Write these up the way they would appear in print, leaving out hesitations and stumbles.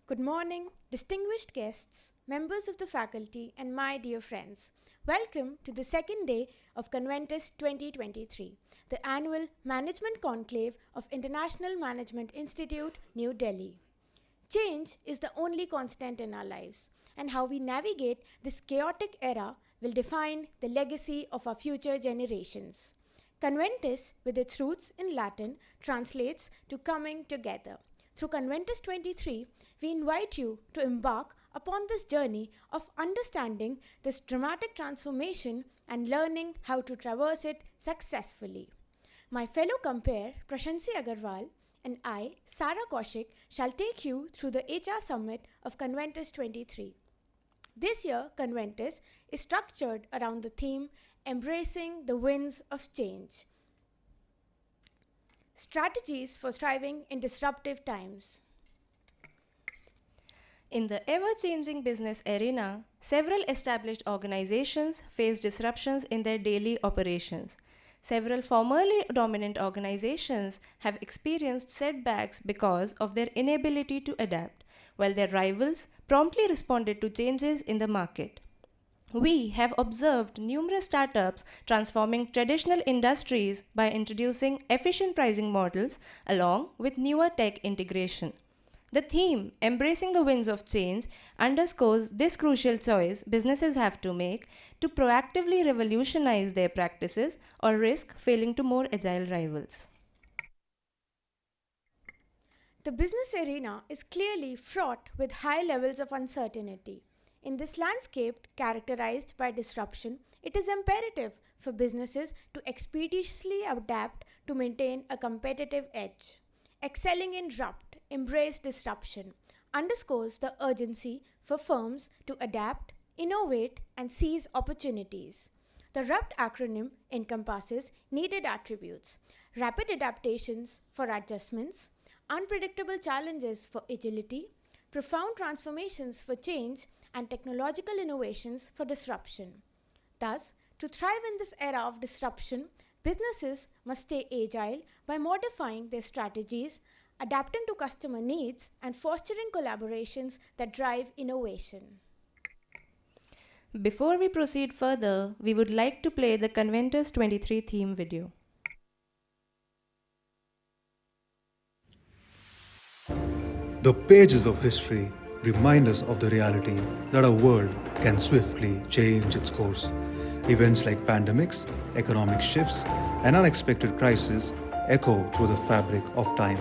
Good morning, distinguished guests, members of the faculty, and my dear friends. Welcome to the second day of Conventus 2023, the annual Management Conclave of International Management Institute, New Delhi. Change is the only constant in our lives, and how we navigate this chaotic era will define the legacy of our future generations. Conventus, with its roots in Latin, translates to coming together. Through Conventus 23, we invite you to embark upon this journey of understanding this dramatic transformation and learning how to traverse it successfully. My fellow compare, Prashansi Agarwal, and I, Sarah Kaushik, shall take you through the HR Summit of Conventus 23. This year, Conventus is structured around the theme Embracing the Winds of Change. Strategies for thriving in disruptive times. In the ever-changing business arena, several established organizations face disruptions in their daily operations. Several formerly dominant organizations have experienced setbacks because of their inability to adapt, while their rivals promptly responded to changes in the market. We have observed numerous startups transforming traditional industries by introducing efficient pricing models along with newer tech integration. The theme, Embracing the Winds of Change, underscores this crucial choice businesses have to make to proactively revolutionize their practices or risk failing to more agile rivals. The business arena is clearly fraught with high levels of uncertainty. In this landscape characterized by disruption, it is imperative for businesses to expeditiously adapt to maintain a competitive edge. Excelling in Rupt, Embrace Disruption underscores the urgency for firms to adapt, innovate, and seize opportunities. The RUPT acronym encompasses needed attributes: rapid adaptations for adjustments, unpredictable challenges for agility, profound transformations for change, and technological innovations for disruption. Thus, to thrive in this era of disruption, businesses must stay agile by modifying their strategies, adapting to customer needs, and fostering collaborations that drive innovation. Before we proceed further, we would like to play the Conventus 23 theme video. The pages of history remind us of the reality that our world can swiftly change its course. Events like pandemics, economic shifts, and unexpected crises echo through the fabric of time.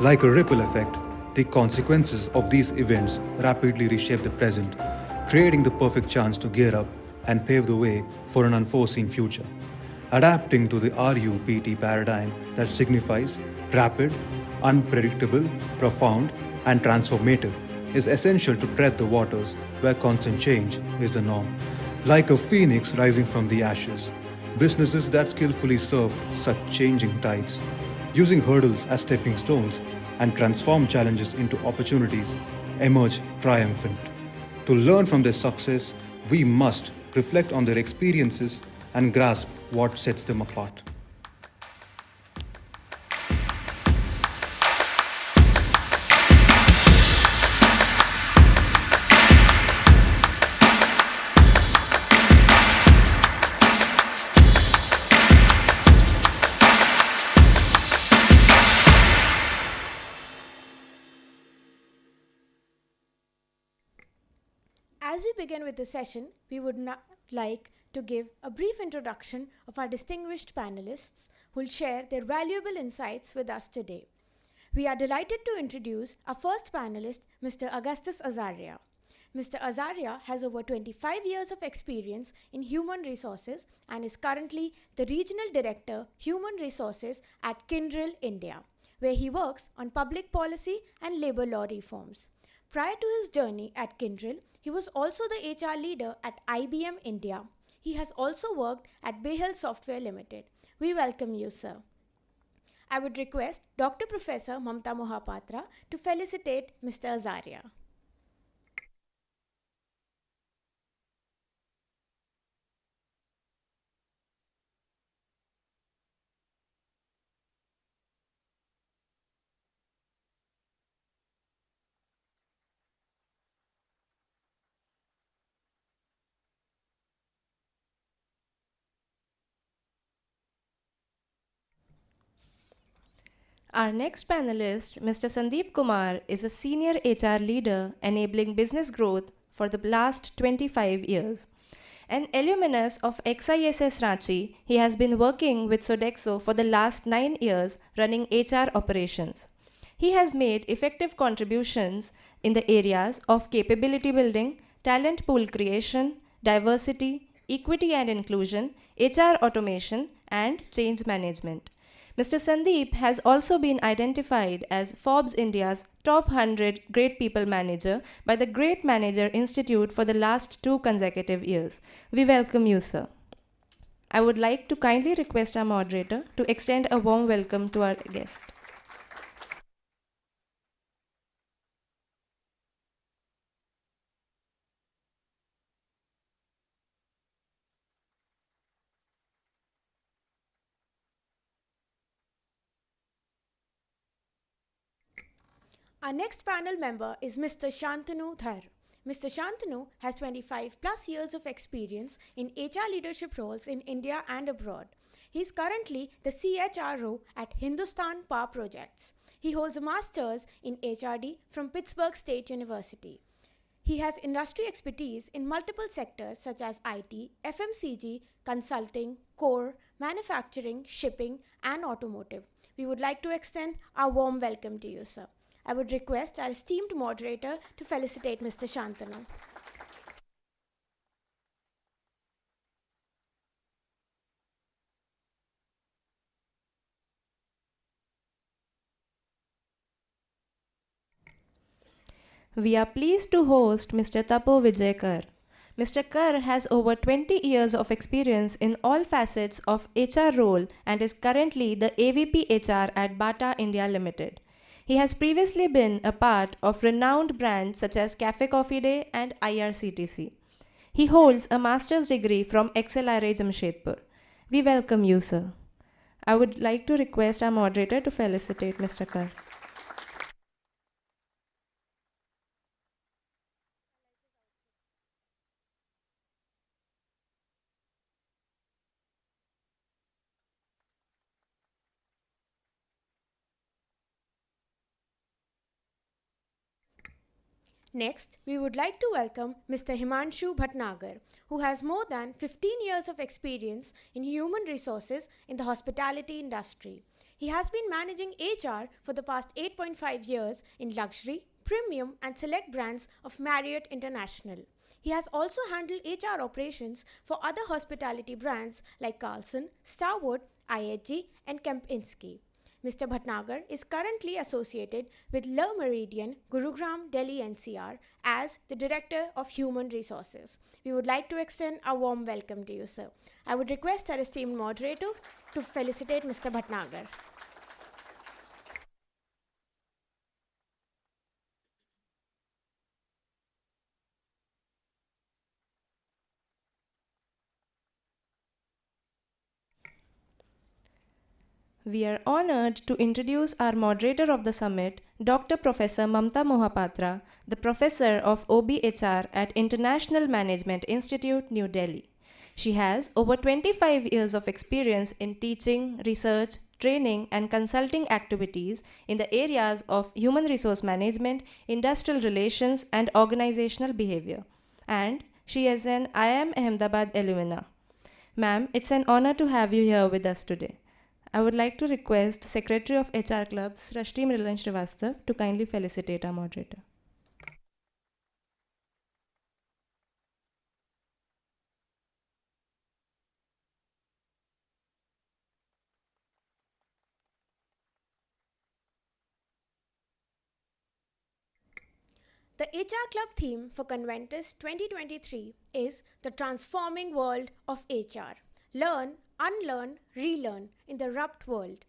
Like a ripple effect, the consequences of these events rapidly reshape the present, creating the perfect chance to gear up and pave the way for an unforeseen future. Adapting to the RUPT paradigm that signifies rapid, unpredictable, profound, and transformative is essential to tread the waters where constant change is the norm. Like a phoenix rising from the ashes, businesses that skillfully surf such changing tides, using hurdles as stepping stones and transform challenges into opportunities, emerge triumphant. To learn from their success, we must reflect on their experiences and grasp what sets them apart. As we begin with the session, we would like to give a brief introduction of our distinguished panelists who will share their valuable insights with us today. We are delighted to introduce our first panelist, Mr. Augustus Azaria. Mr. Azaria has over 25 years of experience in human resources and is currently the Regional Director, Human Resources at Kyndryl, India, where he works on public policy and labor law reforms. Prior to his journey at Kyndryl, he was also the HR leader at IBM India. He has also worked at Behel Software Limited. We welcome you, sir. I would request Dr. Professor Mamta Mohapatra to felicitate Mr. Azaria. Our next panelist, Mr. Sandeep Kumar, is a senior HR leader enabling business growth for the last 25 years. An alumnus of XISS Ranchi, he has been working with Sodexo for the last 9 years running HR operations. He has made effective contributions in the areas of capability building, talent pool creation, diversity, equity and inclusion, HR automation, and change management. Mr. Sandeep has also been identified as Forbes India's top 100 Great People Manager by the Great Manager Institute for the last 2 consecutive years. We welcome you, sir. I would like to kindly request our moderator to extend a warm welcome to our guest. Our next panel member is Mr. Shantanu Dhar. Mr. Shantanu has 25 plus years of experience in HR leadership roles in India and abroad. He is currently the CHRO at Hindustan Power Projects. He holds a master's in HRD from Pittsburgh State University. He has industry expertise in multiple sectors such as IT, FMCG, consulting, core, manufacturing, shipping, and automotive. We would like to extend our warm welcome to you, sir. I would request our esteemed moderator to felicitate Mr. Shantanu. We are pleased to host Mr. Tapo Vijay Kar. Mr. Kar has over 20 years of experience in all facets of HR role and is currently the AVP HR at Bata India Limited. He has previously been a part of renowned brands such as Cafe Coffee Day and IRCTC. He holds a master's degree from XLRA Jamshedpur. We welcome you, sir. I would like to request our moderator to felicitate Mr. Kar. Next, we would like to welcome Mr. Himanshu Bhatnagar, who has more than 15 years of experience in human resources in the hospitality industry. He has been managing HR for the past 8.5 years in luxury, premium, and select brands of Marriott International. He has also handled HR operations for other hospitality brands like Carlson, Starwood, IHG, and Kempinski. Mr. Bhatnagar is currently associated with Le Meridian, Gurugram, Delhi NCR as the Director of Human Resources. We would like to extend a warm welcome to you, sir. I would request our esteemed moderator to felicitate Mr. Bhatnagar. We are honored to introduce our moderator of the summit, Dr. Professor Mamta Mohapatra, the Professor of OBHR at International Management Institute, New Delhi. She has over 25 years of experience in teaching, research, training, and consulting activities in the areas of human resource management, industrial relations, and organizational behavior. And she is an IIM Ahmedabad alumna. Ma'am, it's an honor to have you here with us today. I would like to request Secretary of HR Club, Srashti Mrilan Srivastav, to kindly felicitate our moderator. The HR Club theme for Conventus 2023 is the transforming world of HR. Learn, unlearn, relearn in the rupt world.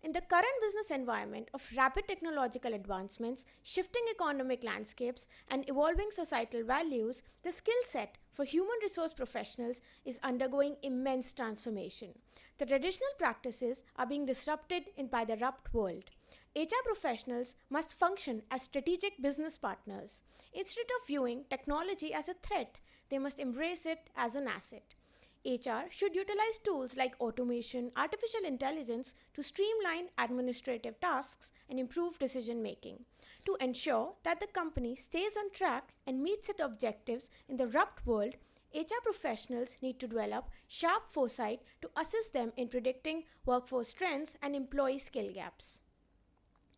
In the current business environment of rapid technological advancements, shifting economic landscapes, and evolving societal values, the skill set for human resource professionals is undergoing immense transformation. The traditional practices are being disrupted by the rupt world. HR professionals must function as strategic business partners. Instead of viewing technology as a threat, they must embrace it as an asset. HR should utilize tools like automation, artificial intelligence to streamline administrative tasks and improve decision making. To ensure that the company stays on track and meets its objectives in the rupt world, HR professionals need to develop sharp foresight to assist them in predicting workforce trends and employee skill gaps.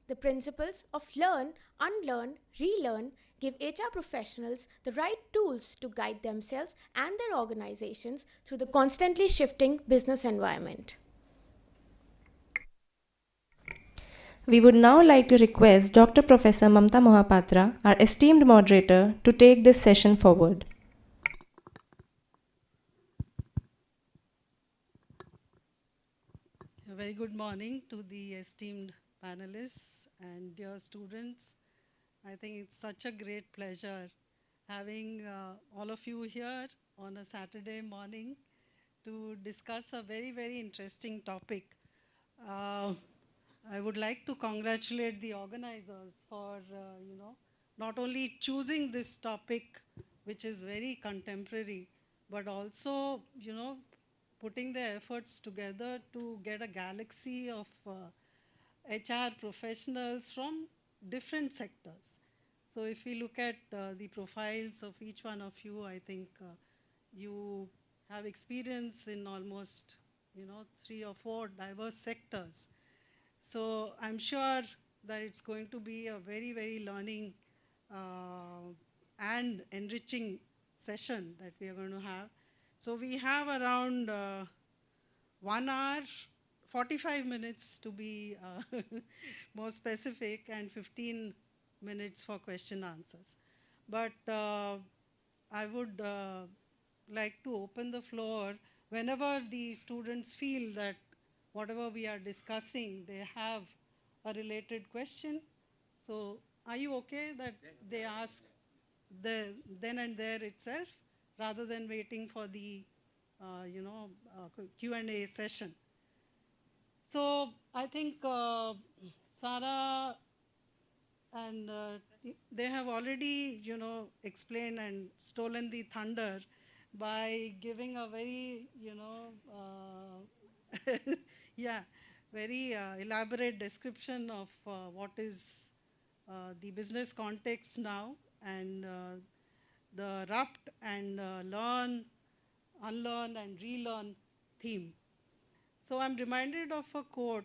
The principles of learn, unlearn, relearn give HR professionals the right tools to guide themselves and their organizations through the constantly shifting business environment. We would now like to request Dr. Professor Mamta Mohapatra, our esteemed moderator, to take this session forward. A very good morning to the esteemed panelists and dear students. I think it's such a great pleasure having all of you here on a Saturday morning to discuss a very, very interesting topic. I would like to congratulate the organizers for, not only choosing this topic, which is very contemporary, but also, putting their efforts together to get a galaxy of HR professionals from different sectors. So if we look at the profiles of each one of you, I think you have experience in almost, 3 or 4 diverse sectors. So I'm sure that it's going to be a very, very learning and enriching session that we are going to have. So we have around 1 hour, 45 minutes to be more specific, and 15 minutes for question answers. But I would like to open the floor whenever the students feel that whatever we are discussing, they have a related question. So are you okay that they ask then and there itself, rather than waiting for the Q&A session? So I think Sarah and they have already, explained and stolen the thunder by giving a very, very elaborate description of what is the business context now, and the rupt and learn, unlearn and relearn theme. So I'm reminded of a quote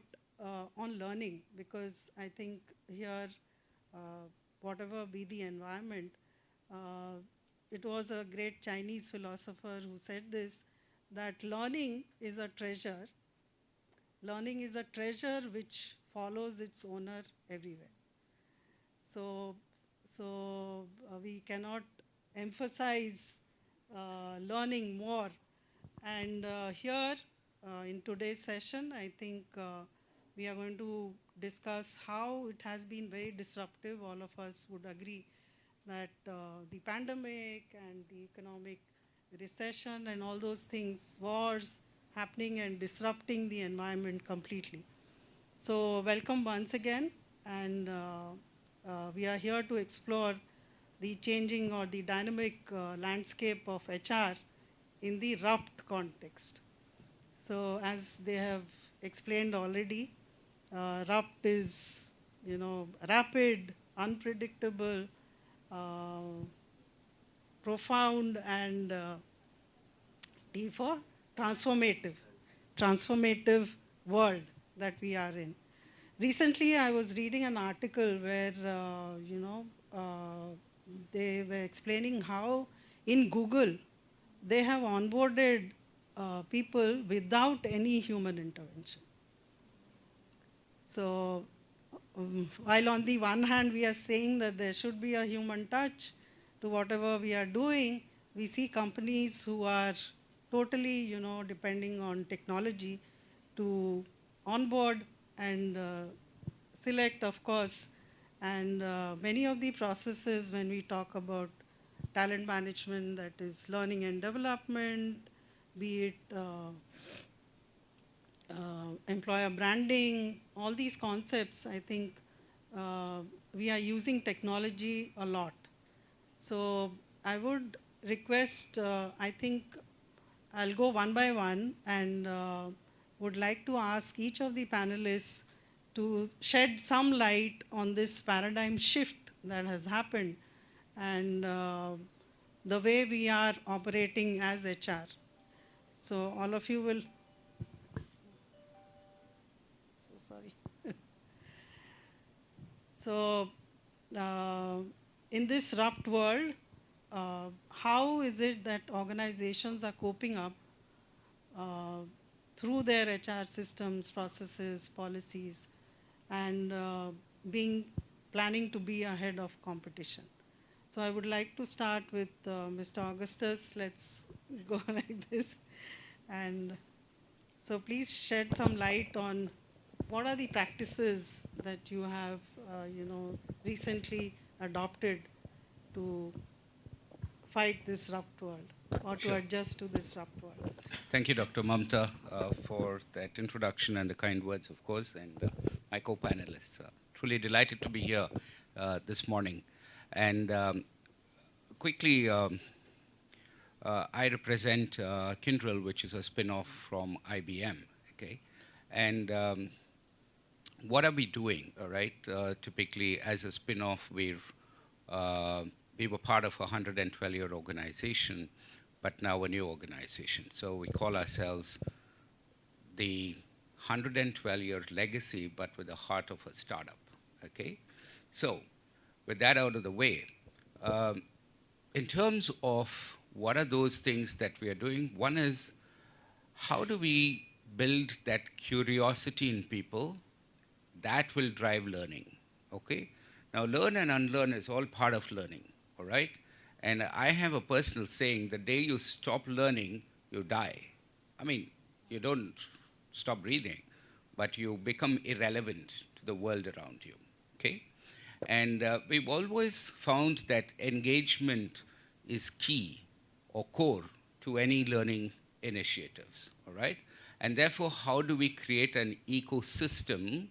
on learning, because I think here, whatever be the environment, it was a great Chinese philosopher who said this, that learning is a treasure. Learning is a treasure which follows its owner everywhere. So we cannot emphasize learning more. And here, in today's session, I think we are going to discuss how it has been very disruptive. All of us would agree that the pandemic and the economic recession and all those things, wars happening and disrupting the environment completely. So welcome once again, and we are here to explore the changing or the dynamic landscape of HR in the rupt context. So as they have explained already, rupt is, rapid, unpredictable, profound, and T for transformative world that we are in. Recently, I was reading an article where, they were explaining how in Google, they have onboarded people without any human intervention. So while on the one hand, we are saying that there should be a human touch to whatever we are doing, we see companies who are totally, depending on technology to onboard and select, of course. And many of the processes, when we talk about talent management, that is learning and development, be it employer branding, all these concepts, I think we are using technology a lot. So I would request, I think I'll go one by one and would like to ask each of the panelists to shed some light on this paradigm shift that has happened and the way we are operating as HR. So all of you will, so sorry. So in this rupt world, how is it that organizations are coping up uh, through their HR systems, processes, policies, and planning to be ahead of competition? So I would like to start with Mr. Augustus. Let's go like this. And so please shed some light on what are the practices that you have, recently adopted to fight this rupt world or to Sure. adjust to this rupt world. Thank you, Dr. Mamta, for that introduction and the kind words, of course, and my co-panelists. Truly delighted to be here this morning. And quickly, I represent Kyndryl, which is a spin-off from IBM. Okay, and what are we doing? All right, typically as a spin-off, we were part of a 112-year organization, but now a new organization. So we call ourselves the 112-year legacy, but with the heart of a startup. Okay, so with that out of the way, in terms of what are those things that we are doing, one is how do we build that curiosity in people that will drive learning. Okay, now learn and unlearn is all part of learning. All right, and I have a personal saying: the day you stop learning, you die. I mean, you don't stop breathing, but you become irrelevant to the world around you. Okay, and we've always found that engagement is key or core to any learning initiatives. All right, and therefore, how do we create an ecosystem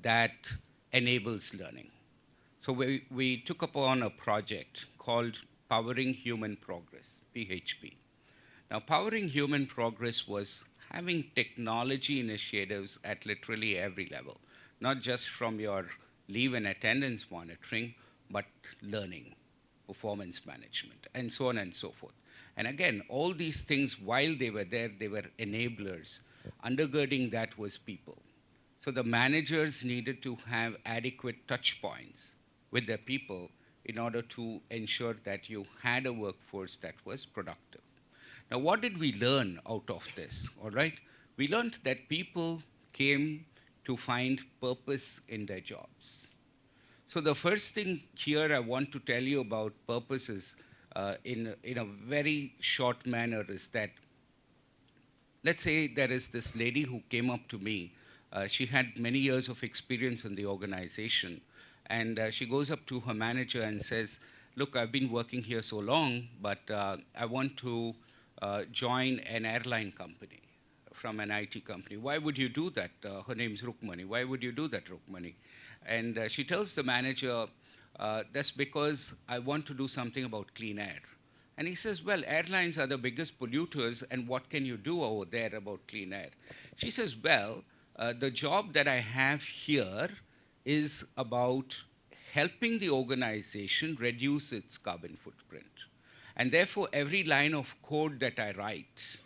that enables learning? So we took upon a project called Powering Human Progress, PHP. Now, Powering Human Progress was having technology initiatives at literally every level, not just from your leave and attendance monitoring, but learning, performance management, and so on and so forth. And again, all these things, while they were there, they were enablers. Undergirding that was people. So the managers needed to have adequate touch points with their people in order to ensure that you had a workforce that was productive. Now, what did we learn out of this? All right, we learned that people came to find purpose in their jobs. So the first thing here I want to tell you about purpose is, in a very short manner, is that, let's say there is this lady who came up to me. She had many years of experience in the organization. And she goes up to her manager and says, look, I've been working here so long, but I want to join an airline company from an IT company. Why would you do that? Her name's Rukmani. Why would you do that, Rukmani? And she tells the manager, that's because I want to do something about clean air. And he says, well, airlines are the biggest polluters, and what can you do over there about clean air? She says, well, the job that I have here is about helping the organization reduce its carbon footprint. And therefore, every line of code that I write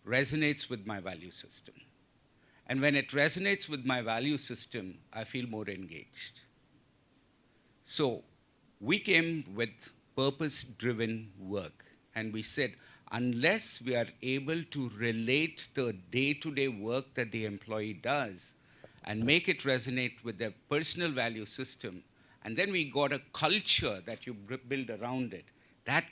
resonates with my value system. And when it resonates with my value system, I feel more engaged. So we came with purpose-driven work, and we said, unless we are able to relate the day-to-day work that the employee does and make it resonate with their personal value system, and then we got a culture that you build around it, that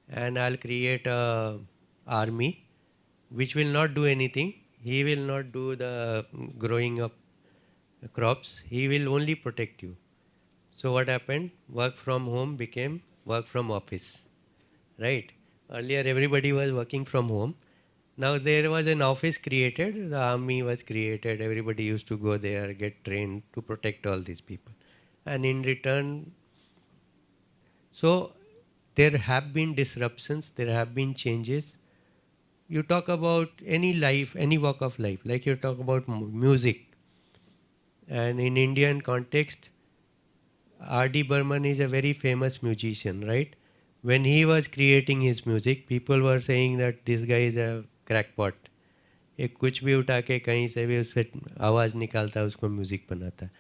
and I'll create a army which will not do anything. He will not do the growing up crops. He will only protect you. So what happened? Work from home became work from office, right? Earlier everybody was working from home. Now there was an office created, the army was created, everybody used to go there, get trained to protect all these people. And in return, so there have been disruptions, there have been changes. You talk about any life, any walk of life, like you talk about music. And in Indian context, R.D. Burman is a very famous musician, right? When he was creating his music, people were saying that this guy is a crackpot. ये कुछ भी उठा के कहीं से भी उससे आवाज़ निकालता है, उसको म्यूज़िक बनाता है.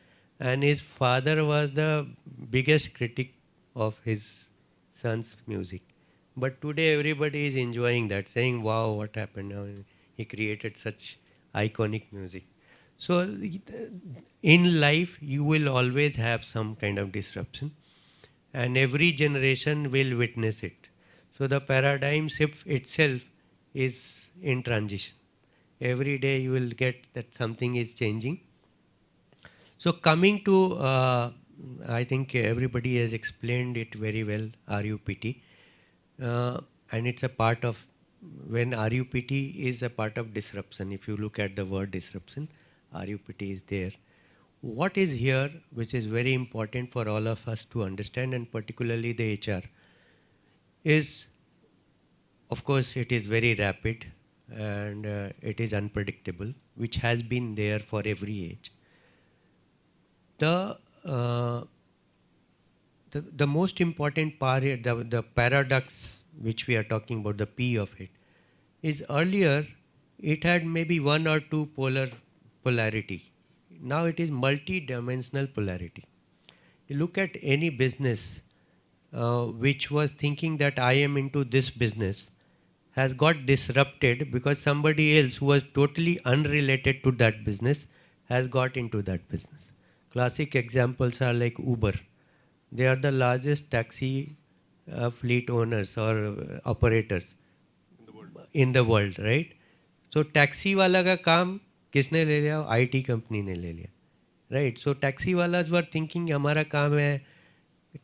And his father was the biggest critic of his son's music. But today everybody is enjoying that, saying, wow, what happened now? He created such iconic music. So in life, you will always have some kind of disruption, and every generation will witness it. So the paradigm shift itself is in transition. Every day you will get that something is changing. So coming to, I think everybody has explained it very well, RUPT. And it's a part of, when RUPT is a part of disruption, if you look at the word disruption, RUPT is there. What is here, which is very important for all of us to understand, and particularly the HR, is, of course, it is very rapid and it is unpredictable, which has been there for every age. The most important part here, the paradox which we are talking about, the P of it, is earlier it had maybe one or two polarity. Now it is multi-dimensional polarity. You look at any business which was thinking that I am into this business, has got disrupted because somebody else who was totally unrelated to that business has got into that business. Classic examples are like Uber. They are the largest taxi fleet owners or operators in the world, right? So taxi wala ka kaam किसने ले लिया? IT company ने ले लिया, right? So taxi wallahs were thinking हमारा काम है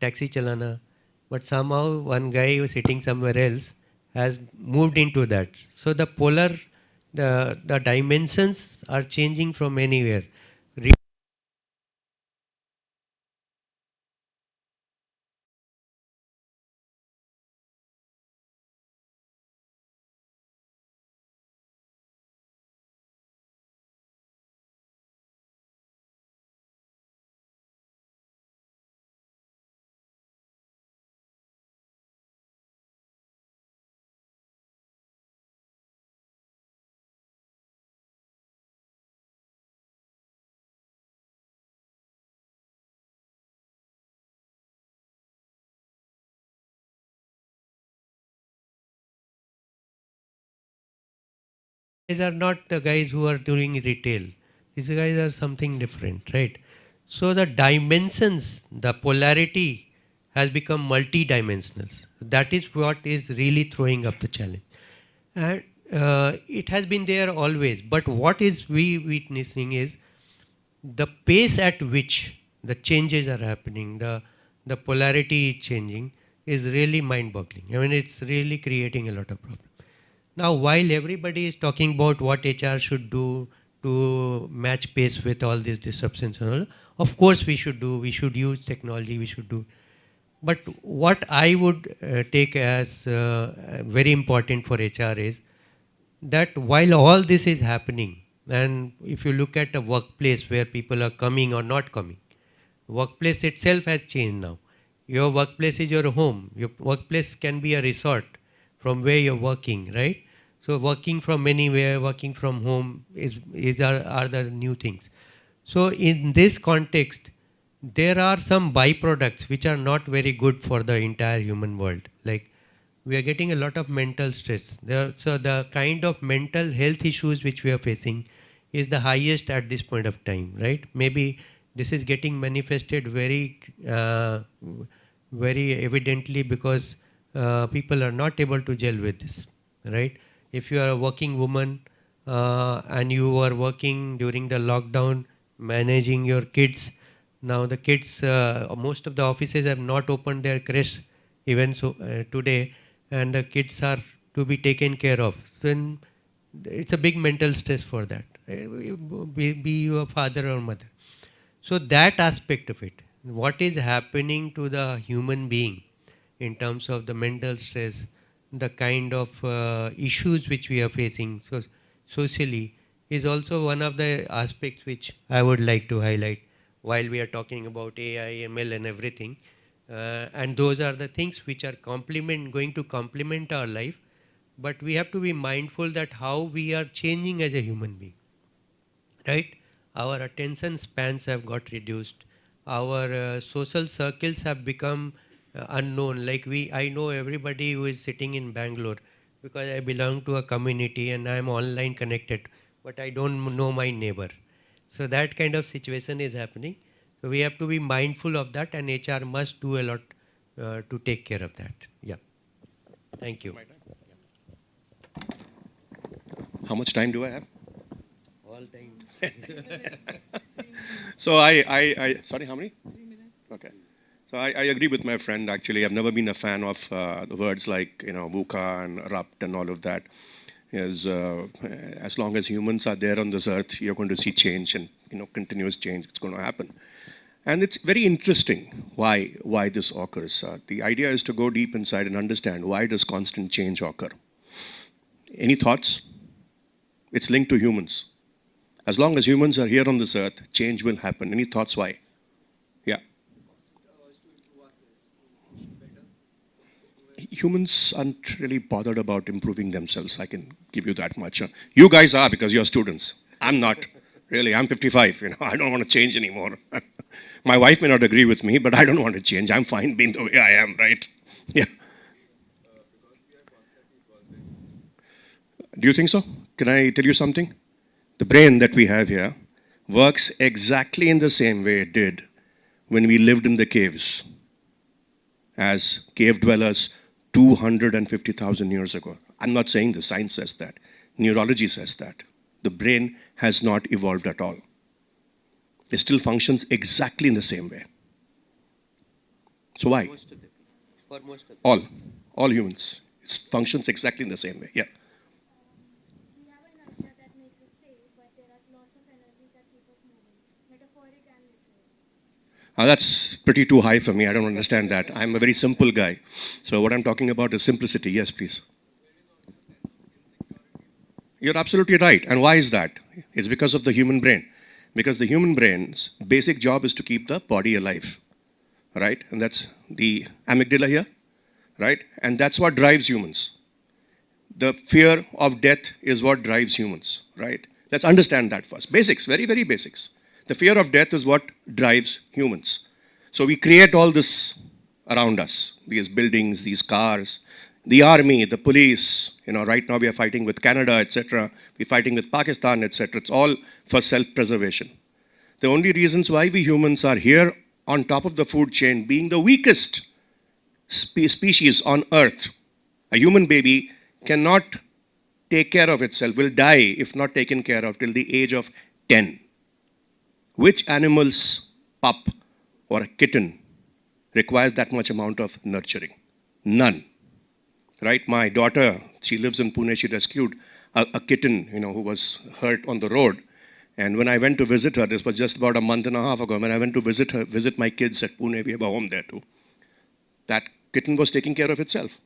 taxi चलाना, but somehow one guy who was sitting somewhere else has moved into that. So the the dimensions are changing from anywhere. These are not the guys who are doing retail. These guys are something different, right? So the dimensions, the polarity has become multi-dimensional. That is what is really throwing up the challenge. And it has been there always. But what is we witnessing is the pace at which the changes are happening, the polarity is changing, is really mind-boggling. I mean, it's really creating a lot of problems. Now, while everybody is talking about what HR should do to match pace with all these disruptions and all, of course we should do, we should use technology, we should do. But what I would take as very important for HR is that while all this is happening, and if you look at a workplace where people are coming or not coming, workplace itself has changed now. Your workplace is your home. Your workplace can be a resort from where you're working, right? So working from anywhere, working from home are the new things. So in this context, there are some byproducts which are not very good for the entire human world. Like we are getting a lot of mental stress. So the kind of mental health issues which we are facing is the highest at this point of time, right? Maybe this is getting manifested very evidently because people are not able to gel with this, right? If you are a working woman and you are working during the lockdown, managing your kids, now the kids, most of the offices have not opened their creche even so today, and the kids are to be taken care of. So then it's a big mental stress for that, be you a father or mother. So that aspect of it, what is happening to the human being in terms of the mental stress, the kind of issues which we are facing socially, is also one of the aspects which I would like to highlight while we are talking about AI, ML and everything. And those are the things which are going to complement our life, but we have to be mindful that how we are changing as a human being, right? Our attention spans have got reduced. Our social circles have become unknown. Like I know everybody who is sitting in Bangalore because I belong to a community and I am online connected, but I don't know my neighbor. So that kind of situation is happening. So we have to be mindful of that, and HR must do a lot to take care of that. Yeah. Thank you. How much time do I have? All time. So sorry, how many? 3 minutes. Okay. So I agree with my friend, actually. I've never been a fan of the words like, VUCA and RUPT and all of that. As long as humans are there on this earth, you're going to see change and, continuous change. It's going to happen. And it's very interesting why this occurs. The idea is to go deep inside and understand why does constant change occur. Any thoughts? It's linked to humans. As long as humans are here on this earth, change will happen. Any thoughts why? Yeah. Humans aren't really bothered about improving themselves. I can give you that much. You guys are, because you're students. I'm not. Really, I'm 55. I don't want to change anymore. My wife may not agree with me, but I don't want to change. I'm fine being the way I am, right? Yeah. Do you think so? Can I tell you something? The brain that we have here works exactly in the same way it did when we lived in the caves as cave dwellers 250,000 years ago. I'm not saying this, science says that. Neurology says that. The brain has not evolved at all. It still functions exactly in the same way. So why? For most of them. All humans. It functions exactly in the same way. Yeah. That's pretty too high for me. I don't understand that. I'm a very simple guy. So what I'm talking about is simplicity. Yes, please. You're absolutely right. And why is that? It's because of the human brain. Because the human brain's basic job is to keep the body alive. Right? And that's the amygdala here. Right? And that's what drives humans. The fear of death is what drives humans. Right? Let's understand that first. Basics, very, very basics. The fear of death is what drives humans. So we create all this around us, these buildings, these cars, the army, the police. Right now we are fighting with Canada, etc. We're fighting with Pakistan, etc. It's all for self-preservation. The only reasons why we humans are here on top of the food chain, being the weakest species on earth. A human baby cannot take care of itself, will die if not taken care of till the age of 10. Which animal's pup or a kitten requires that much amount of nurturing? None. Right? My daughter, she lives in Pune, she rescued a kitten, who was hurt on the road. And when I went to visit her, this was just about a month and a half ago, when I went to visit my kids at Pune, we have a home there too. That kitten was taking care of itself.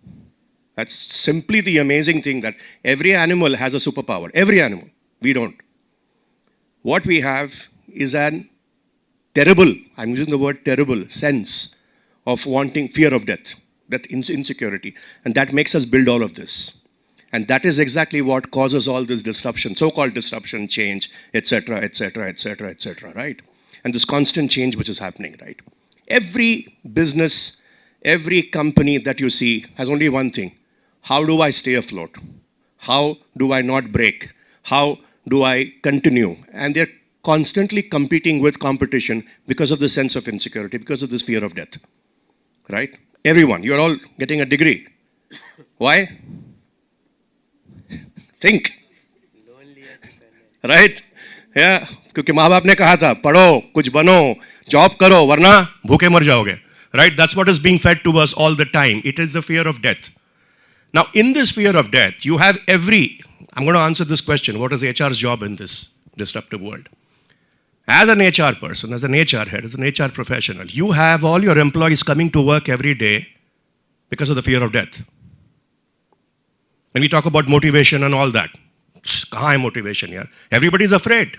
That's simply the amazing thing, that every animal has a superpower. Every animal. We don't. What we have is an terrible, I'm using the word terrible, sense of wanting, fear of death, that insecurity. And that makes us build all of this. And that is exactly what causes all this disruption, so-called disruption, change, etc., etc., etc., etc., right? And this constant change which is happening, right? Every business, every company that you see has only one thing. How do I stay afloat? How do I not break? How do I continue? And they're constantly competing with competition because of the sense of insecurity, because of this fear of death, right? Everyone, you're all getting a degree. Why? Think. Right? Yeah. क्योंकि माँ बाप ने कहा था पढ़ो कुछ बनो job करो वरना भूखे मर जाओगे. Right? That's what is being fed to us all the time. It is the fear of death. Now, in this fear of death, you have I'm going to answer this question. What is HR's job in this disruptive world? As an HR person, as an HR head, as an HR professional, you have all your employees coming to work every day because of the fear of death. When we talk about motivation and all that, kahan hai motivation here? Everybody's afraid.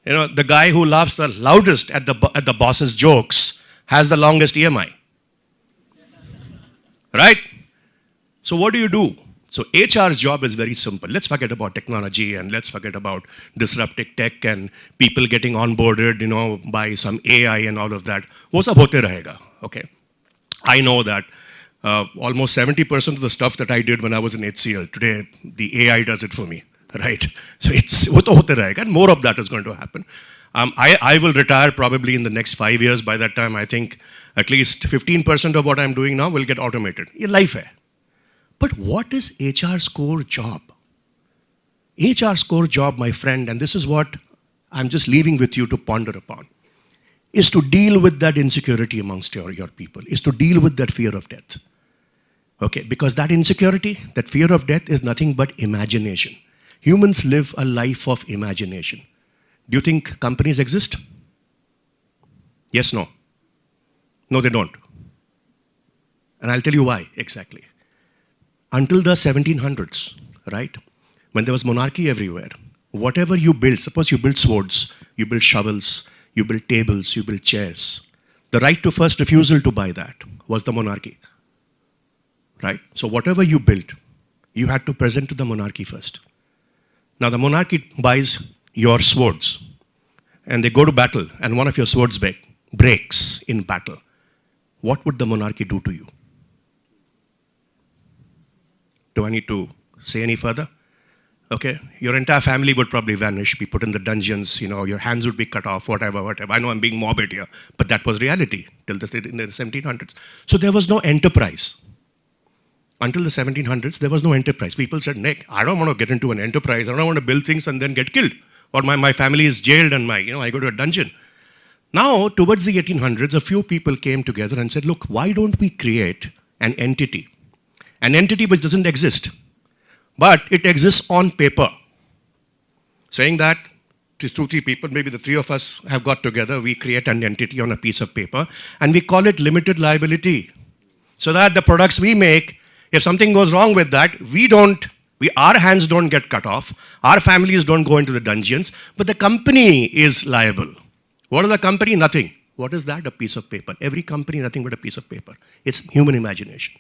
You know, the guy who laughs the loudest at the boss's jokes has the longest EMI. Right? So what do? So HR's job is very simple. Let's forget about technology and let's forget about disruptive tech and people getting onboarded, by some AI and all of that. वो सब होते रहेगा, okay? I know that almost 70% of the stuff that I did when I was in HCL, today the AI does it for me, right? So वो तो होते रहेगा, and more of that is going to happen. I will retire probably in the next 5 years. By that time, I think at least 15% of what I'm doing now will get automated. ये life है. But what is HR's core job? HR's core job, my friend, and this is what I'm just leaving with you to ponder upon, is to deal with that insecurity amongst your people, is to deal with that fear of death. Okay, because that insecurity, that fear of death is nothing but imagination. Humans live a life of imagination. Do you think companies exist? Yes, no. No, they don't. And I'll tell you why exactly. Until the 1700s, right? When there was monarchy everywhere, whatever you build, suppose you build swords, you build shovels, you build tables, you build chairs. The right to first refusal to buy that was the monarchy, right? So whatever you built, you had to present to the monarchy first. Now the monarchy buys your swords and they go to battle and one of your swords breaks in battle. What would the monarchy do to you? Do I need to say any further? Okay, your entire family would probably vanish, be put in the dungeons, your hands would be cut off, whatever. I know I'm being morbid here, but that was reality in the 1700s. So there was no enterprise. Until the 1700s, there was no enterprise. People said, Nick, I don't want to get into an enterprise. I don't want to build things and then get killed. Or my family is jailed and I go to a dungeon. Now, towards the 1800s, a few people came together and said, look, why don't we create an entity? An entity which doesn't exist, but it exists on paper. Saying that, 2-3 people, maybe the 3 of us have got together, we create an entity on a piece of paper, and we call it limited liability. So that the products we make, if something goes wrong with that, our hands don't get cut off, our families don't go into the dungeons, but the company is liable. What is the company? Nothing. What is that? A piece of paper. Every company, nothing but a piece of paper. It's human imagination.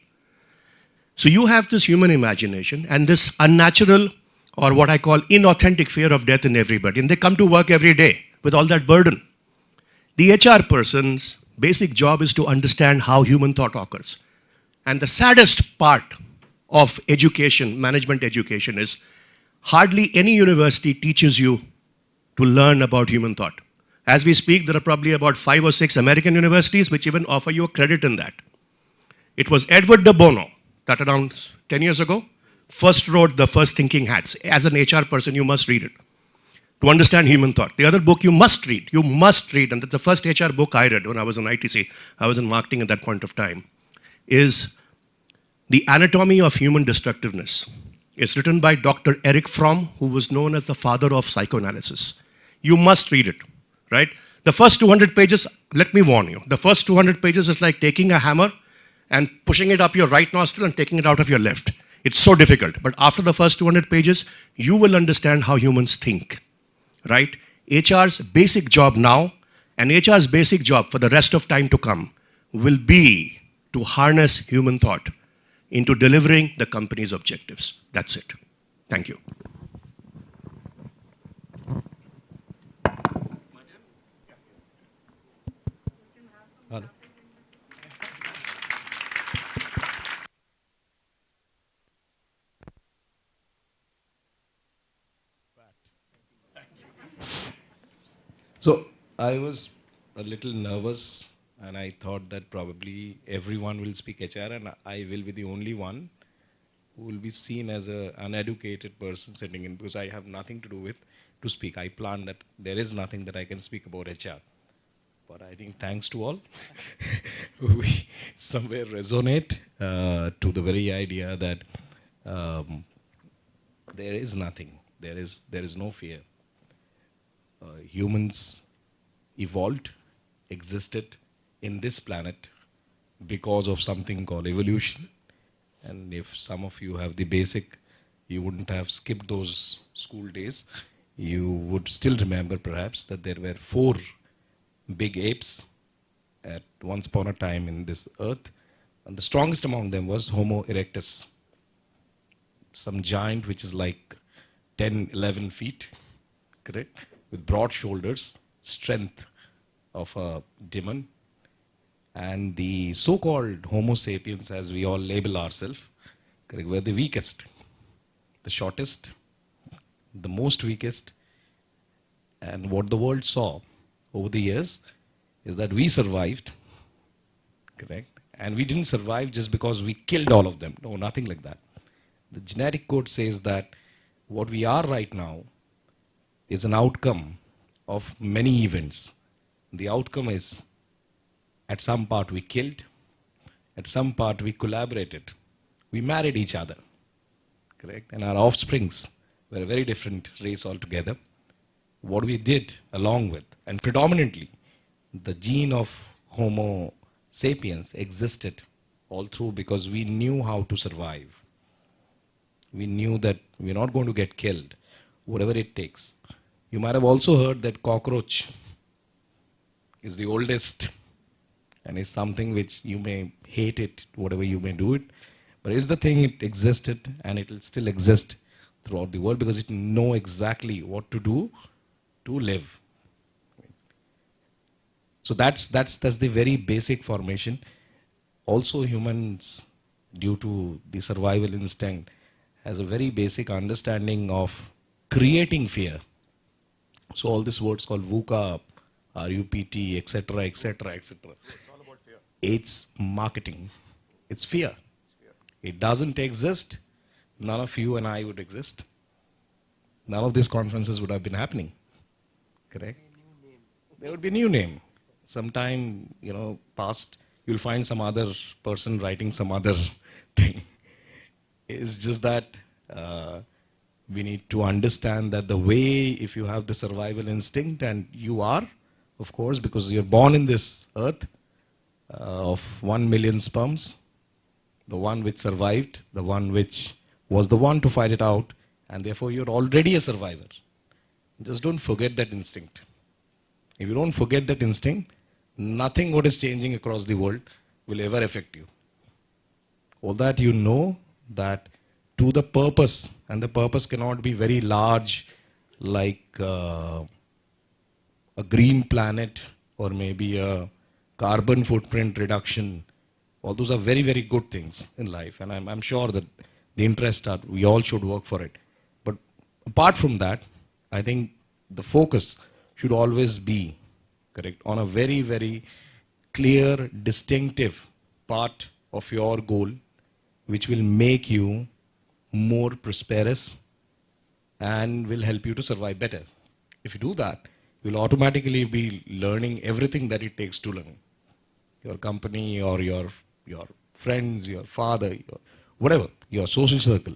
So you have this human imagination and this unnatural or what I call inauthentic fear of death in everybody. And they come to work every day with all that burden. The HR person's basic job is to understand how human thought occurs. And the saddest part of education, management education, is hardly any university teaches you to learn about human thought. As we speak, there are probably about 5 or 6 American universities which even offer you a credit in that. It was Edward de Bono that around 10 years ago first wrote the first thinking hats. As an HR person, you must read it to understand human thought. The other book you must read, and that's the first HR book I read when I was in ITC, I was in marketing at that point of time, is The Anatomy of Human Destructiveness. It's written by Dr. Erich Fromm, who was known as the father of psychoanalysis. You must read it, right? The first 200 pages, let me warn you, the first 200 pages is like taking a hammer and pushing it up your right nostril and taking it out of your left. It's so difficult. But after the first 200 pages, you will understand how humans think, right? HR's basic job now and HR's basic job for the rest of time to come will be to harness human thought into delivering the company's objectives. That's it. Thank you. So I was a little nervous and I thought that probably everyone will speak HR and I will be the only one. who will be seen as an uneducated person sitting in, because I have nothing to do with to speak. I plan that there is nothing that I can speak about HR. But I think thanks to all, we somewhere resonate to the very idea that there is nothing, there is no fear. Humans evolved, existed in this planet because of something called evolution. And if some of you have the basic, you wouldn't have skipped those school days. You would still remember perhaps that there were 4 big apes at once upon a time in this earth. And the strongest among them was Homo erectus. Some giant which is like 10, 11 feet, correct? With broad shoulders, strength of a demon. And the so-called Homo sapiens, as we all label ourselves, were the weakest, the shortest, the most weakest. And what the world saw over the years is that we survived, correct? And we didn't survive just because we killed all of them. No, nothing like that. The genetic code says that what we are right now is an outcome of many events. The outcome is, at some part we killed, at some part we collaborated. We married each other, correct? And our offsprings were a very different race altogether. What we did along with, and predominantly, the gene of Homo sapiens existed all through because we knew how to survive. We knew that we're not going to get killed, whatever it takes. You might have also heard that cockroach is the oldest and is something which you may hate it, whatever you may do it, but it's the thing, it existed and it will still exist throughout the world because it know exactly what to do to live. So that's the very basic formation. Also humans, due to the survival instinct, has a very basic understanding of creating fear. So all these words called VUCA, RUPT, etc., etc., etc. It's marketing. It's fear. It doesn't exist. None of you and I would exist. None of these conferences would have been happening. Correct? There would be a new name. Sometime, past, you'll find some other person writing some other thing. It's just that we need to understand that the way, if you have the survival instinct, and you are, of course, because you're born in this earth of 1 million sperms, the one which survived, the one which was the one to fight it out, and therefore you're already a survivor. Just don't forget that instinct. If you don't forget that instinct, nothing what is changing across the world will ever affect you. All that you know that to the purpose, and the purpose cannot be very large like a green planet or maybe a carbon footprint reduction. All those are very, very good things in life, and I'm sure that the interest are, we all should work for it. But apart from that, I think the focus should always be, correct, on a very, very clear, distinctive part of your goal, which will make you more prosperous and will help you to survive better. If you do that, you'll automatically be learning everything that it takes to learn. Your company or your friends, your father, your whatever, your social circle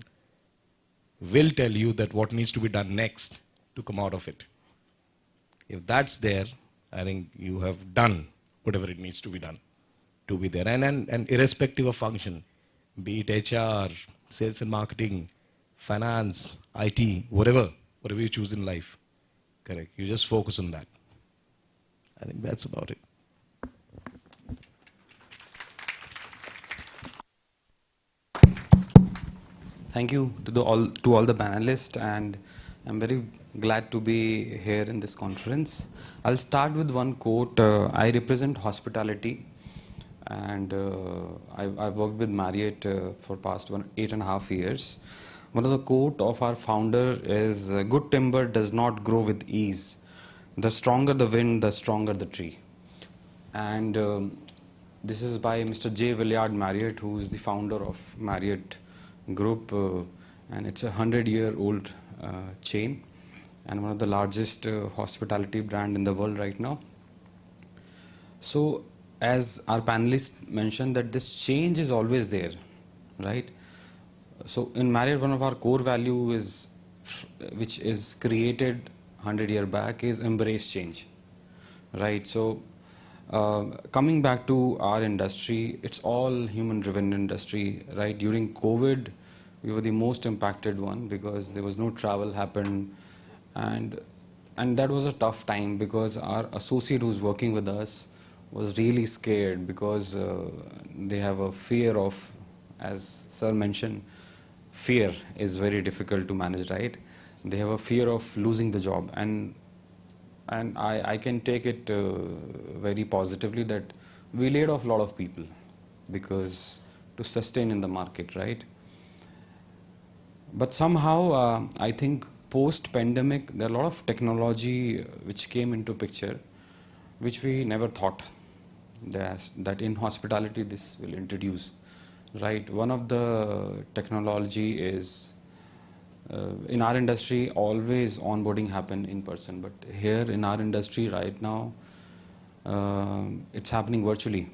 will tell you that what needs to be done next to come out of it. If that's there, I think you have done whatever it needs to be done to be there. And irrespective of function, be it HR, sales and marketing, finance, IT, whatever you choose in life, correct, you just focus on that. I think that's about it. Thank you to all the panelists, and I'm very glad to be here in this conference. I'll start with one quote. I represent hospitality, and I've worked with Marriott for past 8.5 years. One of the quote of our founder is, "Good timber does not grow with ease. The stronger the wind, the stronger the tree." And this is by Mr. J. Williard Marriott, who is the founder of Marriott group, and it's a 100-year-old chain and one of the largest hospitality brand in the world right now. So, as our panelists mentioned, that this change is always there, right? So, in Marriott, one of our core value is, which is created 100 years back, is embrace change, right? So, coming back to our industry, it's all human-driven industry, right? During COVID, we were the most impacted one because there was no travel happened, and that was a tough time because our associate who's working with us was really scared because they have a fear of, as sir mentioned, fear is very difficult to manage, right? They have a fear of losing the job, and I can take it very positively that we laid off a lot of people because to sustain in the market, right? But somehow I think post-pandemic there are a lot of technology which came into picture which we never thought that in hospitality this will introduce, right? One of the technology is in our industry always onboarding happen in person, but here in our industry right now it's happening virtually.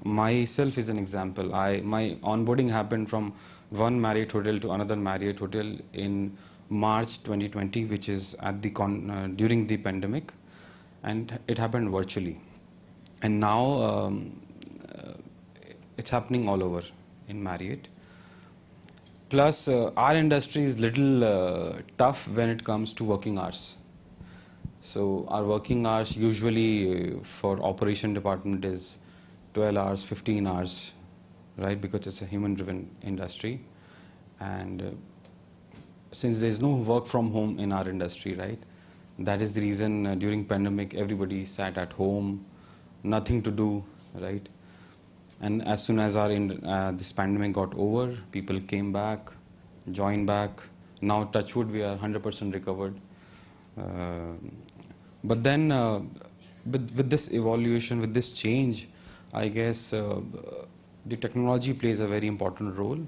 Myself is an example. My onboarding happened from one Marriott hotel to another Marriott hotel in March 2020, which is at the during the pandemic, and it happened virtually. And now it's happening all over in Marriott. Plus, our industry is little tough when it comes to working hours. So our working hours usually for operation department is 12 hours, 15 hours, right? Because it's a human-driven industry. And since there's no work from home in our industry, right? That is the reason during pandemic everybody sat at home, nothing to do, right? And as soon as our this pandemic got over, people came back, joined back. Now, touch wood, we are 100% recovered. But then, with this evaluation, with this change, I guess the technology plays a very important role.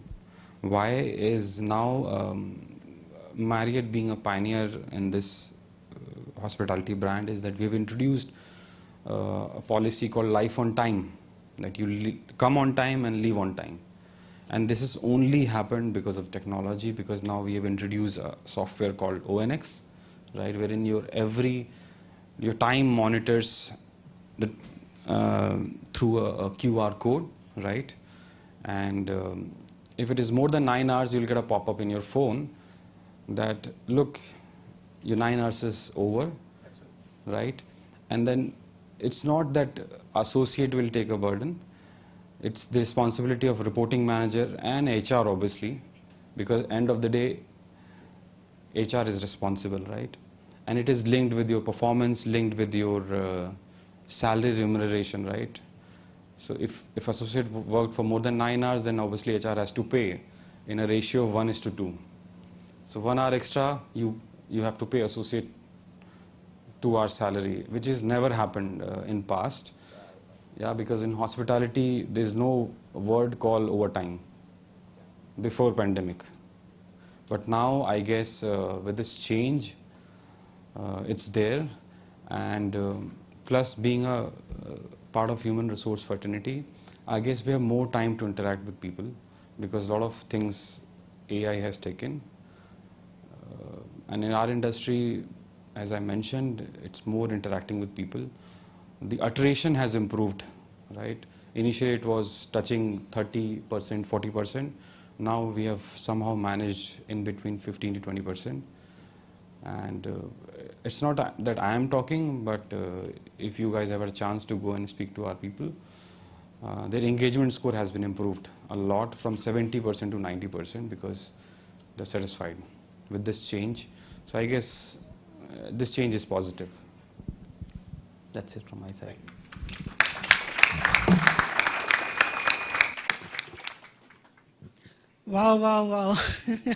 Why is now Marriott being a pioneer in this hospitality brand is that we have introduced a policy called life on time, that you come on time and leave on time. And this has only happened because of technology, because now we have introduced a software called ONX, right, wherein your time monitors the, through a QR code, right? And if it is more than 9 hours, you'll get a pop-up in your phone that, look, your 9 hours is over, right? And then it's not that associate will take a burden. It's the responsibility of reporting manager and HR, obviously, because end of the day, HR is responsible, right? And it is linked with your performance, linked with your salary remuneration, right? So if associate worked for more than 9 hours, then obviously HR has to pay in a ratio of 1:2. So 1 hour extra, you have to pay associate 2 hours salary, which has never happened in past. Yeah, because in hospitality, there's no word called overtime before pandemic. But now, I guess, with this change, it's there. And plus being a part of human resource fraternity, I guess we have more time to interact with people because a lot of things AI has taken. And in our industry, as I mentioned, it's more interacting with people. The iteration has improved, right? Initially it was touching 30%, 40%. Now we have somehow managed in between 15 to 20%. And it's not that I am talking, but if you guys have a chance to go and speak to our people, their engagement score has been improved a lot from 70% to 90% because they're satisfied with this change. So I guess this change is positive. That's it from my side. Wow, wow, wow.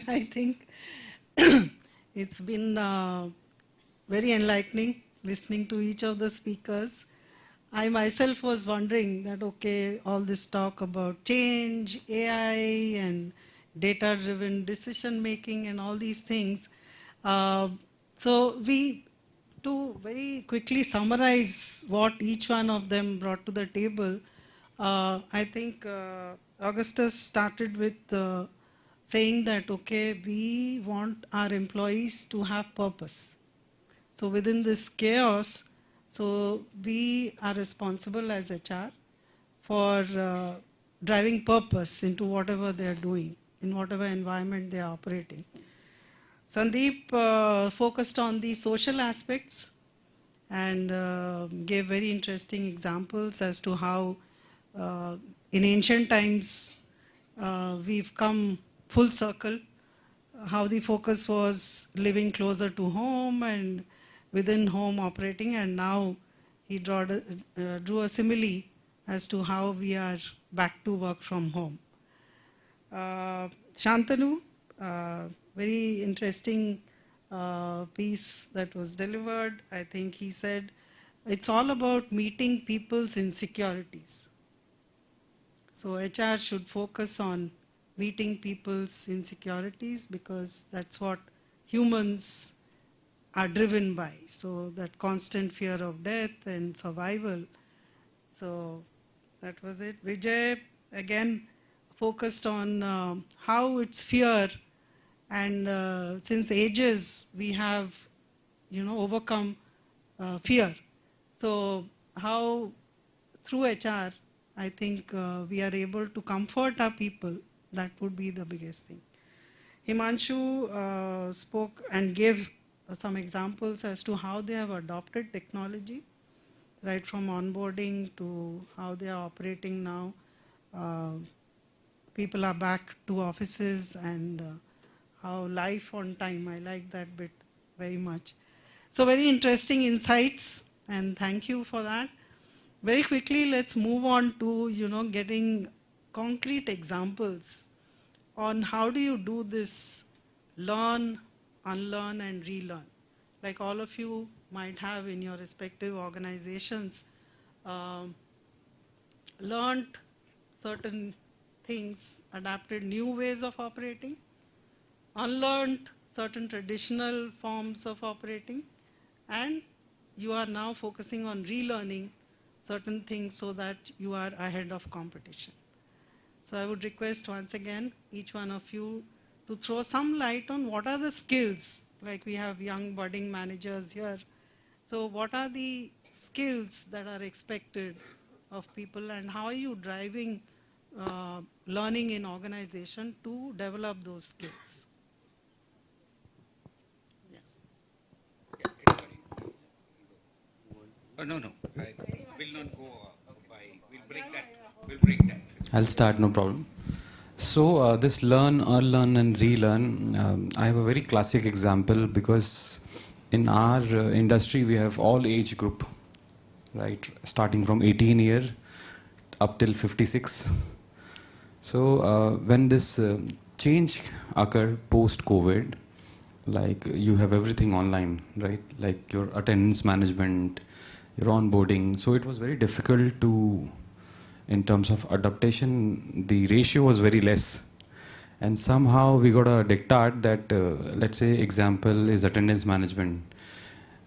I think it's been very enlightening listening to each of the speakers. I myself was wondering that, okay, all this talk about change, AI, and data-driven decision making and all these things. To very quickly summarize what each one of them brought to the table, I think Augustus started with saying that, okay, we want our employees to have purpose. So within this chaos, so we are responsible as HR for driving purpose into whatever they are doing, in whatever environment they are operating. Sandeep focused on the social aspects and gave very interesting examples as to how in ancient times we've come full circle, how the focus was living closer to home and within home operating, and now he drew a simile as to how we are back to work from home. Shantanu, very interesting piece that was delivered. I think he said it's all about meeting people's insecurities. So HR should focus on meeting people's insecurities because that's what humans are driven by. So that constant fear of death and survival. So that was it. Vijay, again, focused on how it's fear, and since ages we have, overcome fear. So how through HR, I think we are able to comfort our people. That would be the biggest thing. Himanshu spoke and gave some examples as to how they have adopted technology, right from onboarding to how they are operating now. People are back to offices and how life on time, I like that bit very much. So very interesting insights and thank you for that. Very quickly, let's move on to, getting concrete examples on how do you do this learn, unlearn and relearn. Like all of you might have in your respective organizations learned certain things, adapted new ways of operating, unlearned certain traditional forms of operating, and you are now focusing on relearning certain things so that you are ahead of competition. So I would request once again each one of you to throw some light on what are the skills, like we have young budding managers here. So what are the skills that are expected of people and how are you driving learning in organization to develop those skills? Yes. Oh, no. I will not go by. We'll break that. I'll start, no problem. So this learn, unlearn and relearn, I have a very classic example because in our industry we have all age group, right? Starting from 18 year up till 56. So when this change occurred post-COVID, like you have everything online, right? Like your attendance management, your onboarding. So it was very difficult to, in terms of adaptation, the ratio was very less. And somehow we got a diktat that, let's say example is attendance management.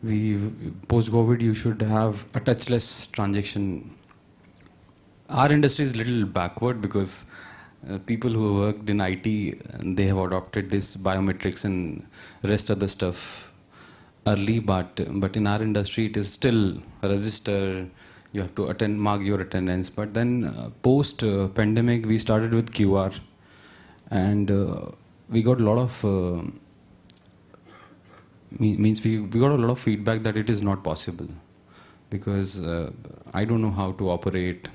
Post-COVID, you should have a touchless transaction. Our industry is a little backward because people who worked in IT, they have adopted this biometrics and rest of the stuff early, but in our industry it is still a register, you have to mark your attendance. But then post-pandemic we started with QR and we got a lot of we got a lot of feedback that it is not possible because I don't know how to operate.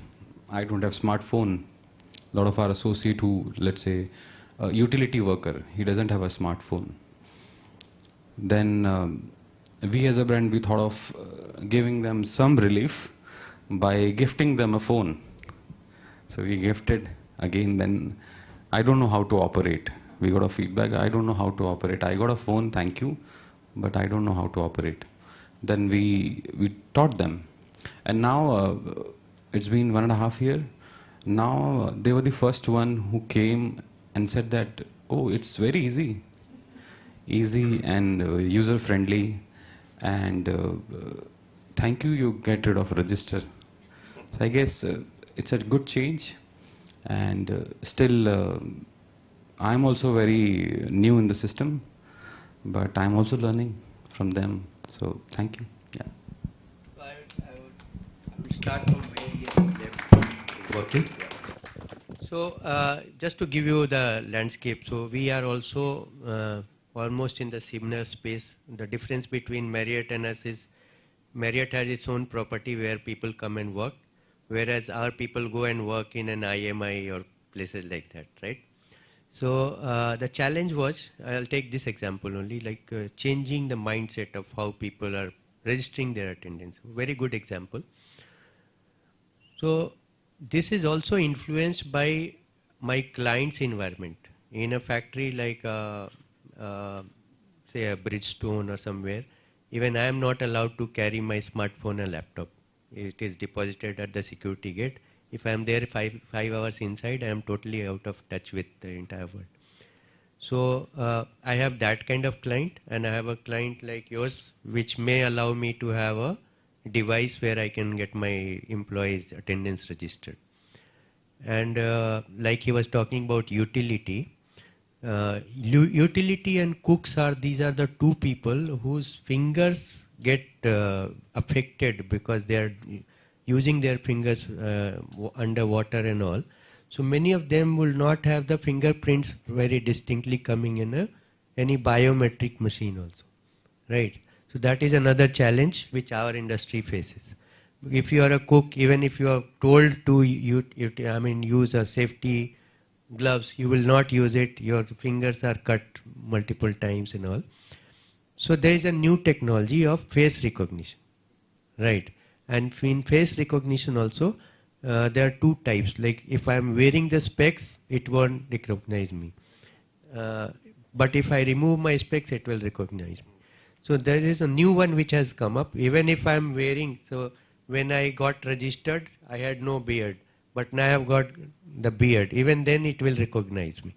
I don't have smartphone. A lot of our associate who, let's say, a utility worker, he doesn't have a smartphone. Then we as a brand, we thought of giving them some relief by gifting them a phone. So we gifted again. Then I don't know how to operate. We got a feedback. I don't know how to operate. I got a phone, thank you, but I don't know how to operate. Then we taught them, and now it's been 1.5 years. Now they were the first one who came and said that, oh, it's very easy and user friendly, and thank you, you get rid of register. So I guess it's a good change, and still I'm also very new in the system, but I'm also learning from them. So thank you. Yeah. I would start from where he has left working. So just to give you the landscape, so we are also almost in the similar space. The difference between Marriott and us is Marriott has its own property where people come and work, whereas our people go and work in an IMI or places like that, right? So the challenge was, I'll take this example only, like changing the mindset of how people are registering their attendance. Very good example. So this is also influenced by my client's environment. In a factory like say a Bridgestone or somewhere, even I am not allowed to carry my smartphone and laptop. It is deposited at the security gate. If I am there five hours inside, I am totally out of touch with the entire world. So I have that kind of client, and I have a client like yours, which may allow me to have a device where I can get my employees' attendance registered. And like he was talking about utility, utility and cooks these are the two people whose fingers get affected because they are using their fingers under water and all. So many of them will not have the fingerprints very distinctly coming in any biometric machine also, right? So that is another challenge which our industry faces. If you are a cook, even if you are told to use a safety gloves, you will not use it. Your fingers are cut multiple times and all. So there is a new technology of face recognition, right? And in face recognition also, there are two types. Like if I am wearing the specs, it won't recognize me. But if I remove my specs, it will recognize me. So there is a new one which has come up. Even if I am wearing, so when I got registered, I had no beard, but now I have got the beard. Even then, it will recognize me.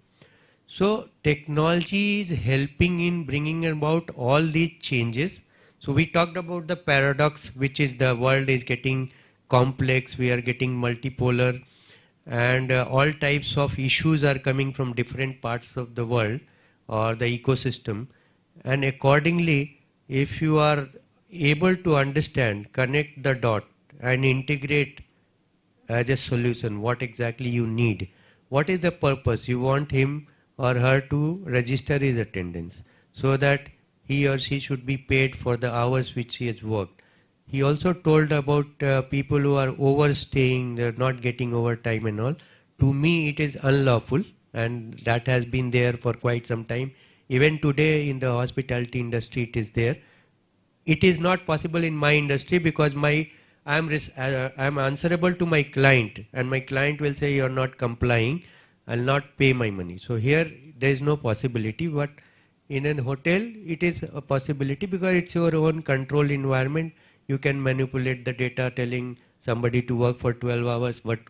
So technology is helping in bringing about all these changes. So we talked about the paradox, which is the world is getting complex, we are getting multipolar, and all types of issues are coming from different parts of the world or the ecosystem. And accordingly, if you are able to understand, connect the dot and integrate as a solution what exactly you need, what is the purpose you want him or her to register his attendance so that he or she should be paid for the hours which he has worked. He also told about people who are overstaying, they're not getting overtime and all. To me, it is unlawful, and that has been there for quite some time. Even today in the hospitality industry, it is there. It is not possible in my industry because I am answerable to my client, and my client will say you are not complying, I'll not pay my money. So here there is no possibility, but in an hotel it is a possibility because it's your own controlled environment. You can manipulate the data telling somebody to work for 12 hours, but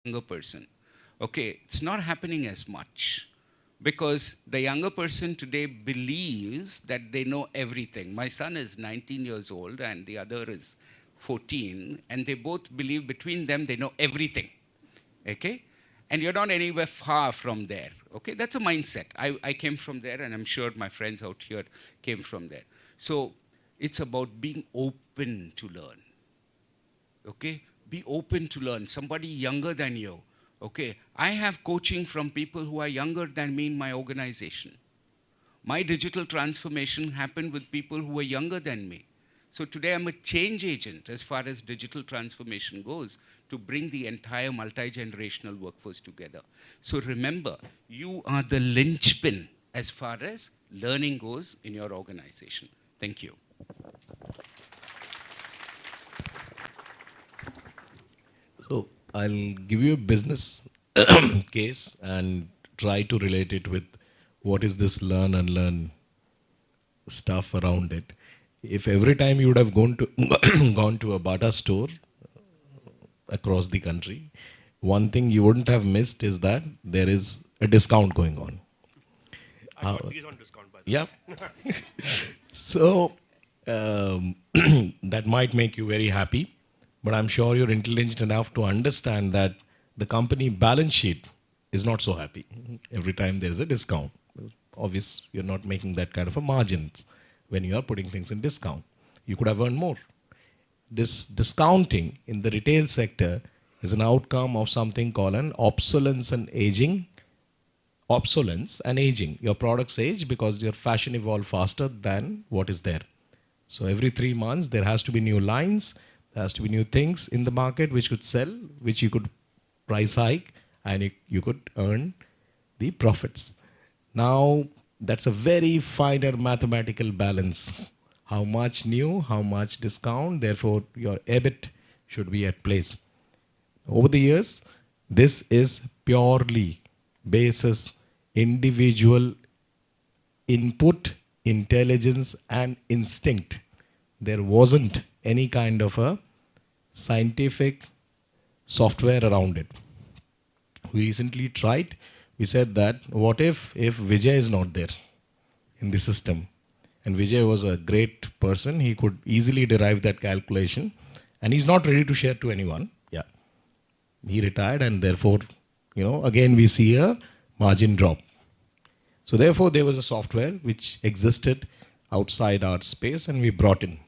younger person. Okay, it's not happening as much because the younger person today believes that they know everything. My son is 19 years old and the other is 14, and they both believe between them they know everything. Okay? And you're not anywhere far from there. Okay? That's a mindset. I came from there, and I'm sure my friends out here came from there. So it's about being open to learn. Okay? Be open to learn. Somebody younger than you. Okay? I have coaching from people who are younger than me in my organization. My digital transformation happened with people who were younger than me. So today I'm a change agent as far as digital transformation goes to bring the entire multi-generational workforce together. So remember, you are the linchpin as far as learning goes in your organization. Thank you. So I'll give you a business case and try to relate it with what is this learn and learn stuff around it. If every time you would have gone to gone to a Bata store across the country, one thing you wouldn't have missed is that there is a discount going on. I got these on discount, by the Yeah. So that might make you very happy, but I'm sure you're intelligent enough to understand that the company balance sheet is not so happy every time there's a discount. Obvious, you're not making that kind of a margin when you are putting things in discount. You could have earned more. This discounting in the retail sector is an outcome of something called an obsolescence and aging. Obsolescence and aging. Your products age because your fashion evolve faster than what is there. So every 3 months there has to be new lines, there has to be new things in the market which could sell, which you could price hike, and you could earn the profits. Now that's a very finer mathematical balance. How much new, how much discount, therefore your EBIT should be at place. Over the years, this is purely basis individual input, intelligence and instinct. There wasn't any kind of a scientific software around it. We recently tried, we said that what if Vijay is not there in the system? And Vijay was a great person, he could easily derive that calculation, and he's not ready to share to anyone. Yeah. He retired, and therefore, again we see a margin drop. So therefore there was a software which existed outside our space and we brought in.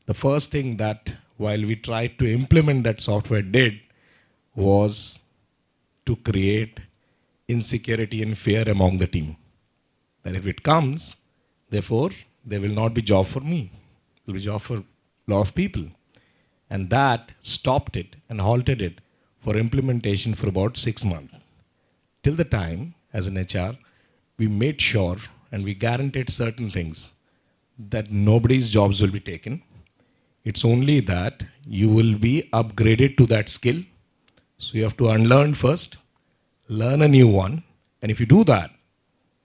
The first thing that while we tried to implement that software did was to create insecurity and fear among the team. That if it comes, therefore there will not be job for me. There will be job for a lot of people. And that stopped it and halted it for implementation for about 6 months. Till the time, as an HR, we made sure and we guaranteed certain things that nobody's jobs will be taken. It's only that you will be upgraded to that skill. So you have to unlearn first, learn a new one, and if you do that,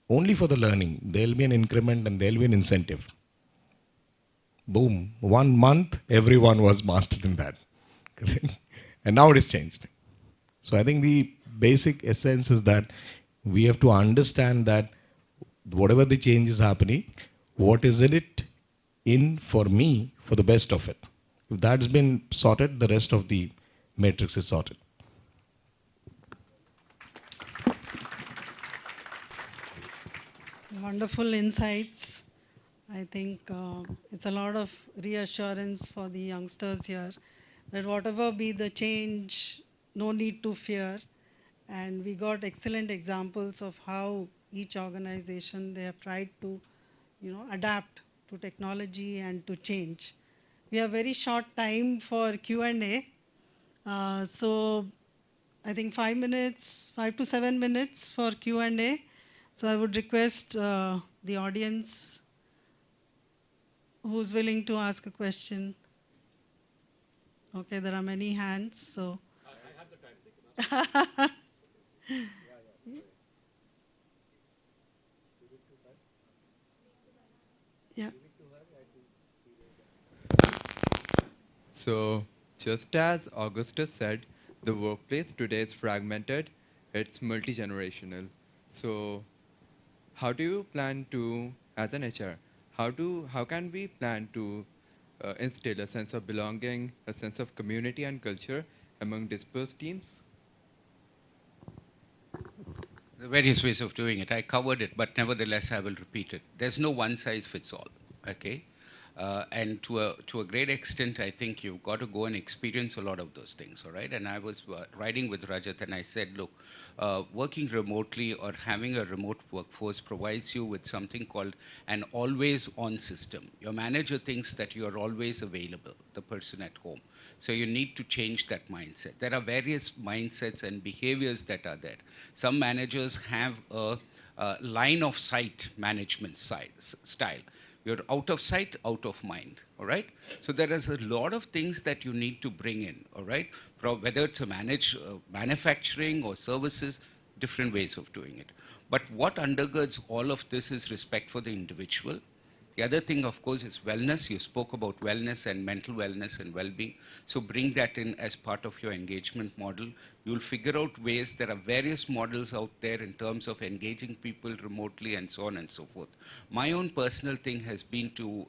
only for the learning, there'll be an increment and there'll be an incentive. Boom, 1 month, everyone was mastered in that. And now it has changed. So I think the basic essence is that we have to understand that whatever the change is happening, what is in it in for me for the best of it. If that's been sorted, the rest of the matrix is sorted. Wonderful insights. I think it's a lot of reassurance for the youngsters here that whatever be the change, no need to fear. And we got excellent examples of how each organization, they have tried to, adapt to technology and to change. We have very short time for Q&A. So I think 5 to 7 minutes for Q&A. So I would request the audience who's willing to ask a question. Okay, there are many hands, so. I have the time. Yeah. So, just as Augustus said, the workplace today is fragmented, it's multi-generational. So how do you plan to, as an HR, how can we plan to instill a sense of belonging, a sense of community and culture among dispersed teams? The various ways of doing it. I covered it, but nevertheless, I will repeat it. There's no one size fits all, okay? And to a great extent, I think you've got to go and experience a lot of those things, all right? And I was riding with Rajat, and I said, look, working remotely or having a remote workforce provides you with something called an always-on system. Your manager thinks that you are always available, the person at home. So you need to change that mindset. There are various mindsets and behaviors that are there. Some managers have a line of sight management style. You're out of sight, out of mind, all right? So there is a lot of things that you need to bring in, all right? Whether it's a manufacturing or services, different ways of doing it. But what undergirds all of this is respect for the individual. The other thing, of course, is wellness. You spoke about wellness and mental wellness and well-being. So bring that in as part of your engagement model. You'll figure out ways. There are various models out there in terms of engaging people remotely and so on and so forth. My own personal thing has been to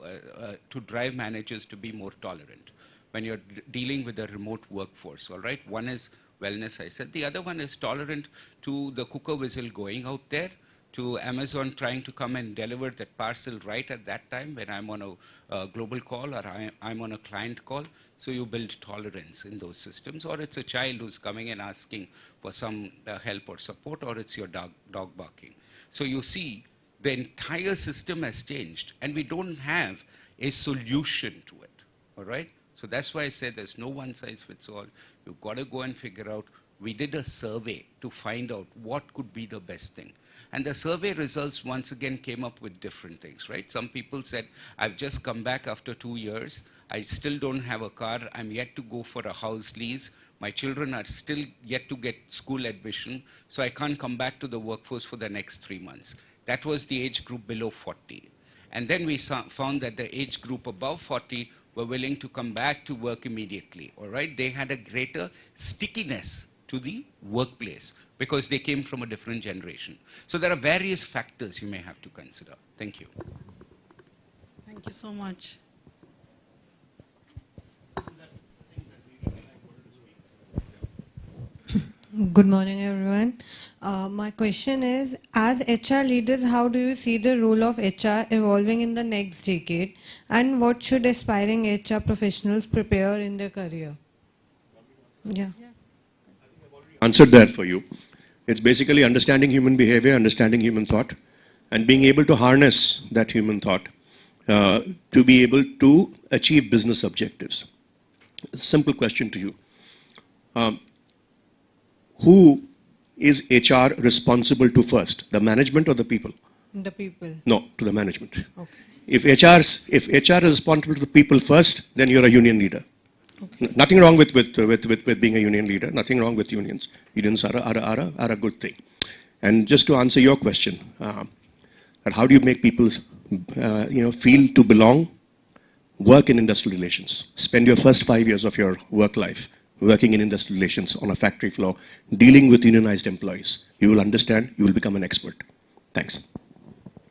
drive managers to be more tolerant when you're dealing with a remote workforce, all right? One is wellness, I said. The other one is tolerant to the cooker whistle going out there, to Amazon trying to come and deliver that parcel right at that time when I'm on a global call or I'm on a client call. So you build tolerance in those systems. Or it's a child who's coming and asking for some help or support, or it's your dog barking. So you see, the entire system has changed, and we don't have a solution to it, all right? So that's why I said there's no one size fits all. You've got to go and figure out. We did a survey to find out what could be the best thing. And the survey results once again came up with different things, right? Some people said, I've just come back after 2 years. I still don't have a car. I'm yet to go for a house lease. My children are still yet to get school admission. So I can't come back to the workforce for the next 3 months. That was the age group below 40. And then we found that the age group above 40 were willing to come back to work immediately, all right? They had a greater stickiness to the workplace because they came from a different generation. So there are various factors you may have to consider. Thank you. Thank you so much. Good morning, everyone. My question is, as HR leaders, how do you see the role of HR evolving in the next decade? And what should aspiring HR professionals prepare in their career? Yeah. Answered that for you. It's basically understanding human behavior, understanding human thought, and being able to harness that human thought to be able to achieve business objectives. Simple question to you. Who is HR responsible to first, the management or the people? The people. No, to the management. Okay. If HR is responsible to the people first, then you're a union leader. Okay. Nothing wrong with being a union leader. Nothing wrong with unions. Unions are a good thing. And just to answer your question, that how do you make people feel to belong? Work in industrial relations. Spend your first 5 years of your work life working in industrial relations on a factory floor, dealing with unionized employees. You will understand. You will become an expert. Thanks.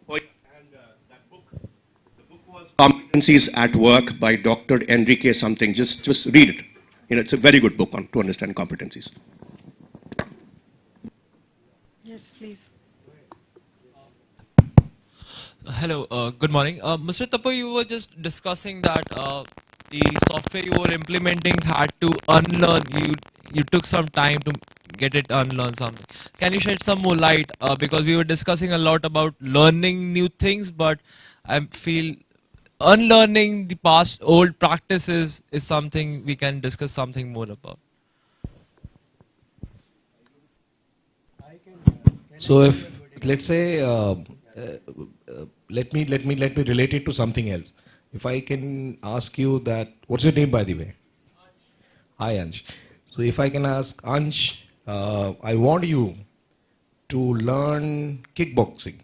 Oh, yeah. And that book, the book was Competencies at Work by Dr. Enrique something. Just read it. It's a very good book to understand competencies. Yes, please. Hello, good morning. Mr. Tapo, you were just discussing that the software you were implementing had to unlearn. You took some time to get it unlearn something. Can you shed some more light? Because we were discussing a lot about learning new things, but I feel unlearning the past old practices is something we can discuss something more about. So if, let's say, let me relate it to something else. If I can ask you that, what's your name, by the way? Hi, Ansh. So if I can ask Ansh, I want you to learn kickboxing.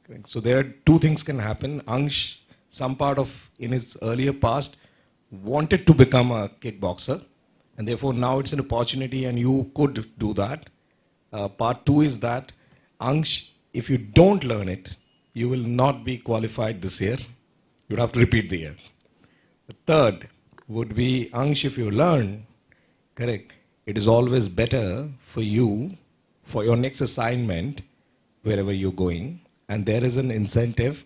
Correct. So there are two things can happen. Ansh, some part of in his earlier past, wanted to become a kickboxer, And therefore now it's an opportunity and you could do that. Part two is that, Ansh, if you don't learn it, you will not be qualified this year. You'd have to repeat the year. The third would be, Ansh, if you learn, correct, it is always better for you, for your next assignment, wherever you're going, and there is an incentive,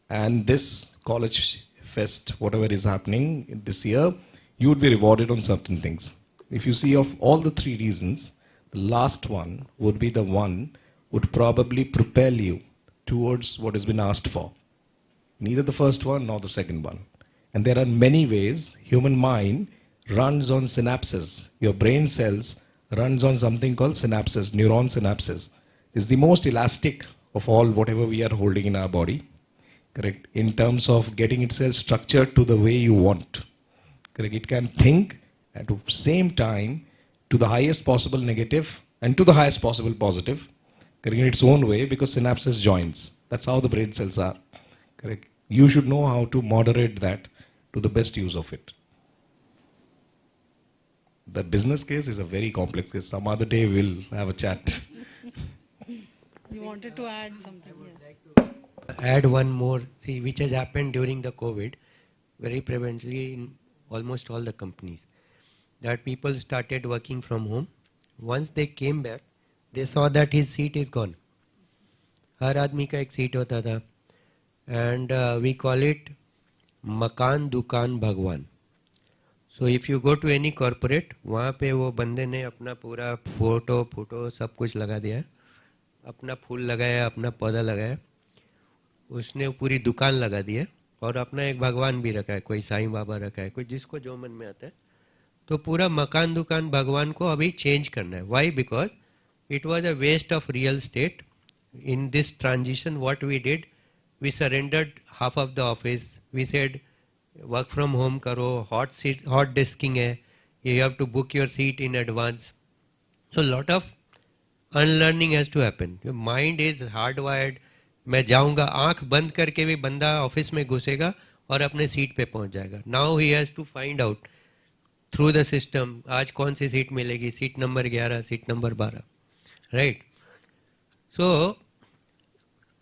and this college fest, whatever is happening this year, you would be rewarded on certain things. If you see of all the three reasons, the last one would be the one would probably propel you towards what has been asked for. Neither the first one nor the second one. And there are many ways. Human mind runs on synapses. Your brain cells runs on something called synapses, neuron synapses. Is the most elastic of all whatever we are holding in our body. Correct. In terms of getting itself structured to the way you want. Correct. It can think at the same time to the highest possible negative and to the highest possible positive. Correct. In its own way, because synapses joins. That's how the brain cells are. Correct. You should know how to moderate that to the best use of it. The business case is a very complex case. Some other day we'll have a chat. You wanted to add something, yes. Add one more, see, which has happened during the COVID, very prevalently in almost all the companies, that people started working from home. Once they came back, they saw that his seat is gone. हर आदमी का एक seat होता था, and we call it मकान दुकान भगवान. So if you go to any corporate, वहाँ पे वो बंदे ने अपना पूरा फोटो सब कुछ लगा दिया है, अपना फूल लगाया, अपना पौधा लगाया, उसने पूरी दुकान लगा दी है और अपना एक भगवान भी रखा है, कोई साईं बाबा रखा है, कोई जिसको जो मन में आता है. तो पूरा मकान दुकान भगवान को अभी चेंज करना है. Why? Because it was a waste of real estate. In this transition, what we did, we surrendered half of the office. We said, work from home karo, hot desking hai, you have to book your seat in advance. So a lot of unlearning has to happen. Your mind is hardwired. मैं जाऊंगा, आंख बंद करके भी बंदा office में घुसेगा और अपने सीट पे पहुंच जाएगा. Now he has to find out through the system, आज कौन सी सीट मिलेगी, seat number 11, seat number 12, right? So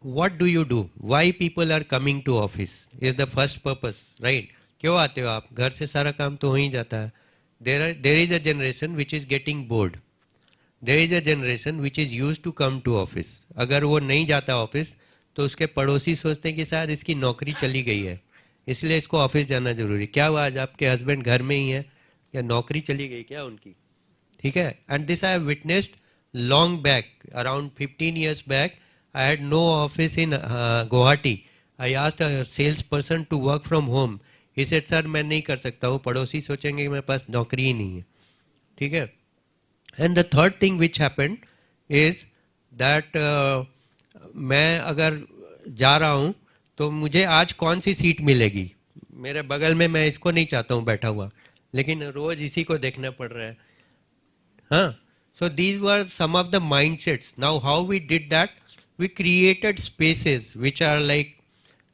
what do you do? Why people are coming to office is the first purpose, right? क्यों आते हो आप? घर से सारा काम तो हो ही जाता है. There is a generation which is getting bored. There is a generation which is used to come to office. अगर वो नहीं जाता ऑफिस तो उसके पड़ोसी सोचते हैं कि शायद इसकी नौकरी चली गई है, इसलिए इसको ऑफिस जाना जरूरी. क्या हुआ, आज आपके हस्बैंड घर में ही है या नौकरी चली गई क्या उनकी? ठीक है. And this I have witnessed long back, around 15 years back. I had no office in Guwahati. I asked a salesperson to work from home. He said, sir, मैं नहीं कर सकता हूँ, पड़ोसी सोचेंगे कि मेरे पास नौकरी ही नहीं है. ठीक है. And the third thing which happened is that मैं अगर जा रहा हूँ तो मुझे आज कौन सी सीट मिलेगी. मेरे बगल में मैं इसको नहीं चाहता हूँ बैठा हुआ, लेकिन रोज इसी को देखना पड़ रहा है. हाँ. So these were some of the mindsets. Now how we did that? We created spaces which are like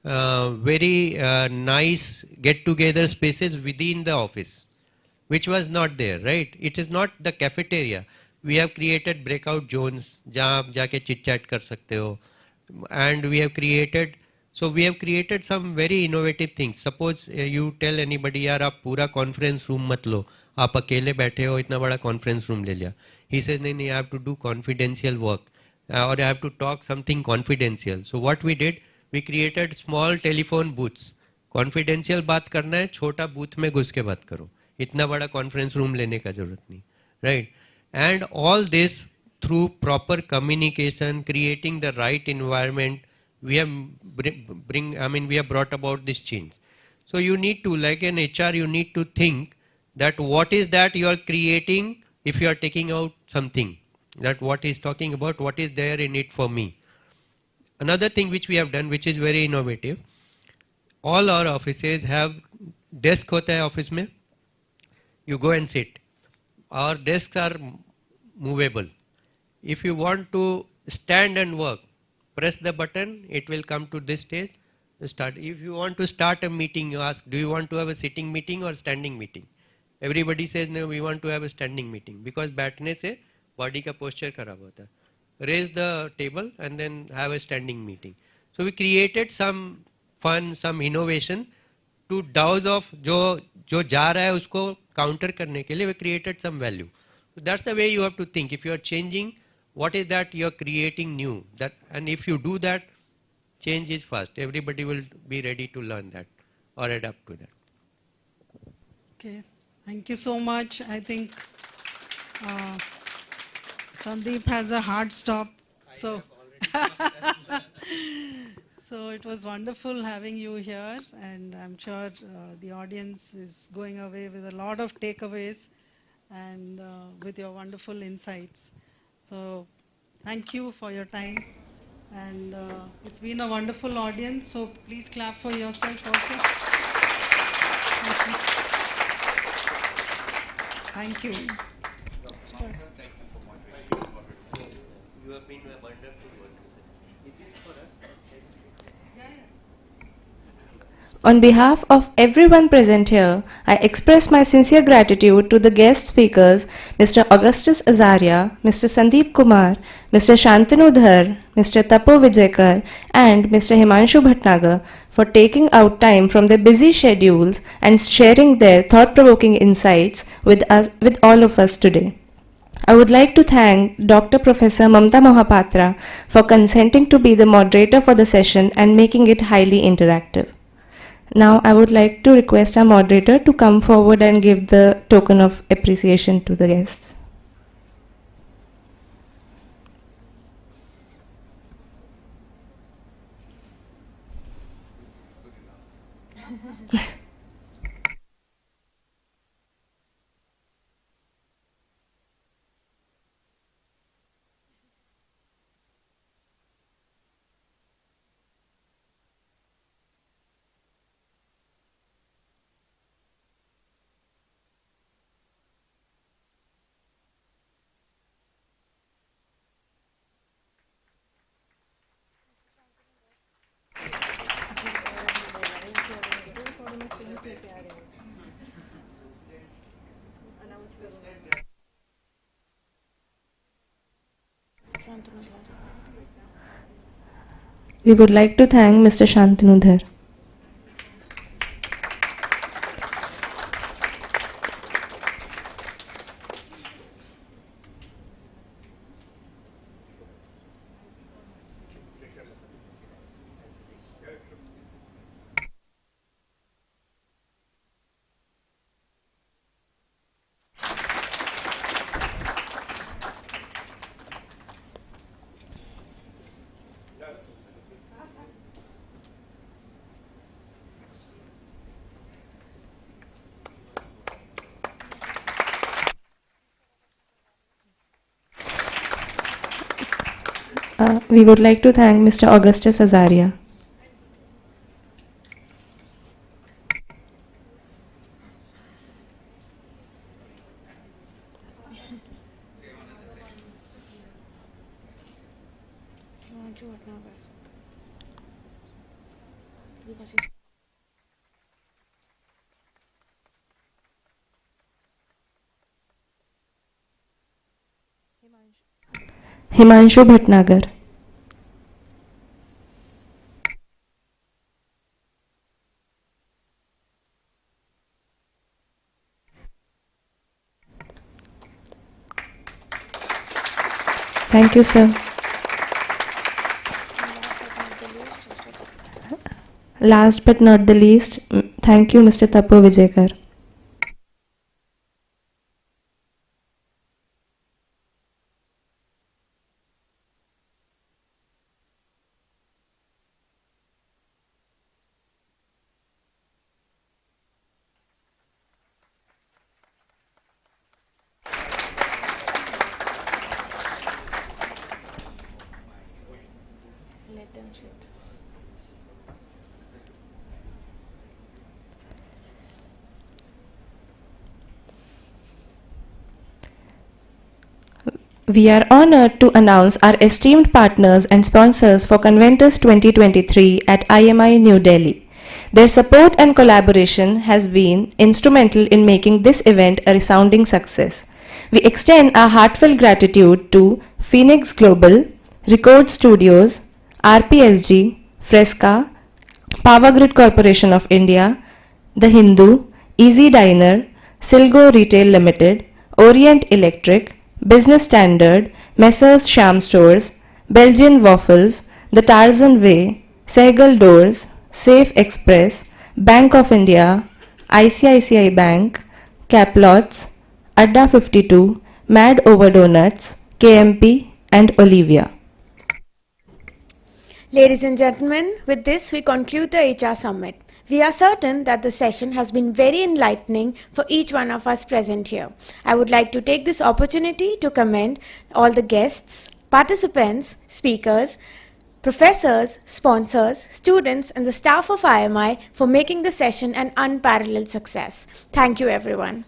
very nice get-together spaces within the office, which was not there, right? It is not the cafeteria. We have created breakout zones जहाँ आप जाके chit-chat कर सकते हो, and we have created some very innovative things. Suppose you tell anybody, यार आप पूरा conference room मत लो, आप अकेले बैठे हो, इतना बड़ा conference room ले लिया. He says, नहीं, I have to do confidential work, or I have to talk something confidential. So what we did, we created small telephone booths. Confidential बात करना है, छोटा booth में घुस के बात करो, इतना बड़ा conference room लेने का जरूरत नहीं, right? And all this through proper communication, creating the right environment, we have we have brought about this change. So you need to, like an HR, you need to think that what is that you are creating. If you are taking out something, that what is talking about, what is there in it for me. Another thing which we have done, which is very innovative, all our offices have desk hota hai office mein. You go and sit. Our desks are movable. If you want to stand and work, press the button, it will come to this stage, start. If you want to start a meeting, you ask, do you want to have a sitting meeting or standing meeting? everybody says no, we want to have a standing meeting because बैठने से body का posture खराब होता है. Raise the table and then have a standing meeting. So we created some fun, some innovation to douse of जो जा रहा है उसको counter करने के लिए we created some value. So that's the way you have to think. If you are changing, what is that you are creating new? That, and if you do that, change is fast. Everybody will be ready to learn that or adapt to that. Okay, thank you so much. I think Sandeep has a hard stop, so so it was wonderful having you here, and I'm sure the audience is going away with a lot of takeaways and with your wonderful insights. So thank you for your time, and it's been a wonderful audience, so please clap for yourself also. Thank you. You have been a wonderful worker. Is this for us? On behalf of everyone present here, I express my sincere gratitude to the guest speakers, Mr. Augustus Azaria, Mr. Sandeep Kumar, Mr. Shantanu Dhar, Mr. Tapo Vijayakar, and Mr. Himanshu Bhatnagar for taking out time from their busy schedules and sharing their thought-provoking insights with all of us today. I would like to thank Dr. Professor Mamta Mohapatra for consenting to be the moderator for the session and making it highly interactive. Now I would like to request our moderator to come forward and give the token of appreciation to the guests. We would like to thank Mr. Shantanu Dhar. We would like to thank Mr. Augustus Azaria. Himanshu Bhatnagar. Thank you, sir. Last but not the least, thank you, Mr. Tapo Vijayakar. We are honored to announce our esteemed partners and sponsors for Conventus 2023 at IMI New Delhi. Their support and collaboration has been instrumental in making this event a resounding success. We extend our heartfelt gratitude to Phoenix Global, Record Studios, RPSG, Fresca, Power Grid Corporation of India, The Hindu, Easy Diner, Silgo Retail Limited, Orient Electric, Business Standard, Messrs. Sham Stores, Belgian Waffles, The Tarzan Way, Sehgal Doors, Safe Express, Bank of India, ICICI Bank, Caplots, Adda 52, Mad Over Donuts, KMP, and Olivia. Ladies and gentlemen, with this we conclude the HR Summit. We are certain that the session has been very enlightening for each one of us present here. I would like to take this opportunity to commend all the guests, participants, speakers, professors, sponsors, students, and the staff of IMI for making the session an unparalleled success. Thank you, everyone.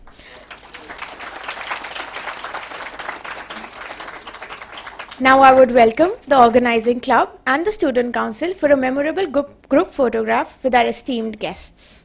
Now I would welcome the organizing club and the student council for a memorable group photograph with our esteemed guests.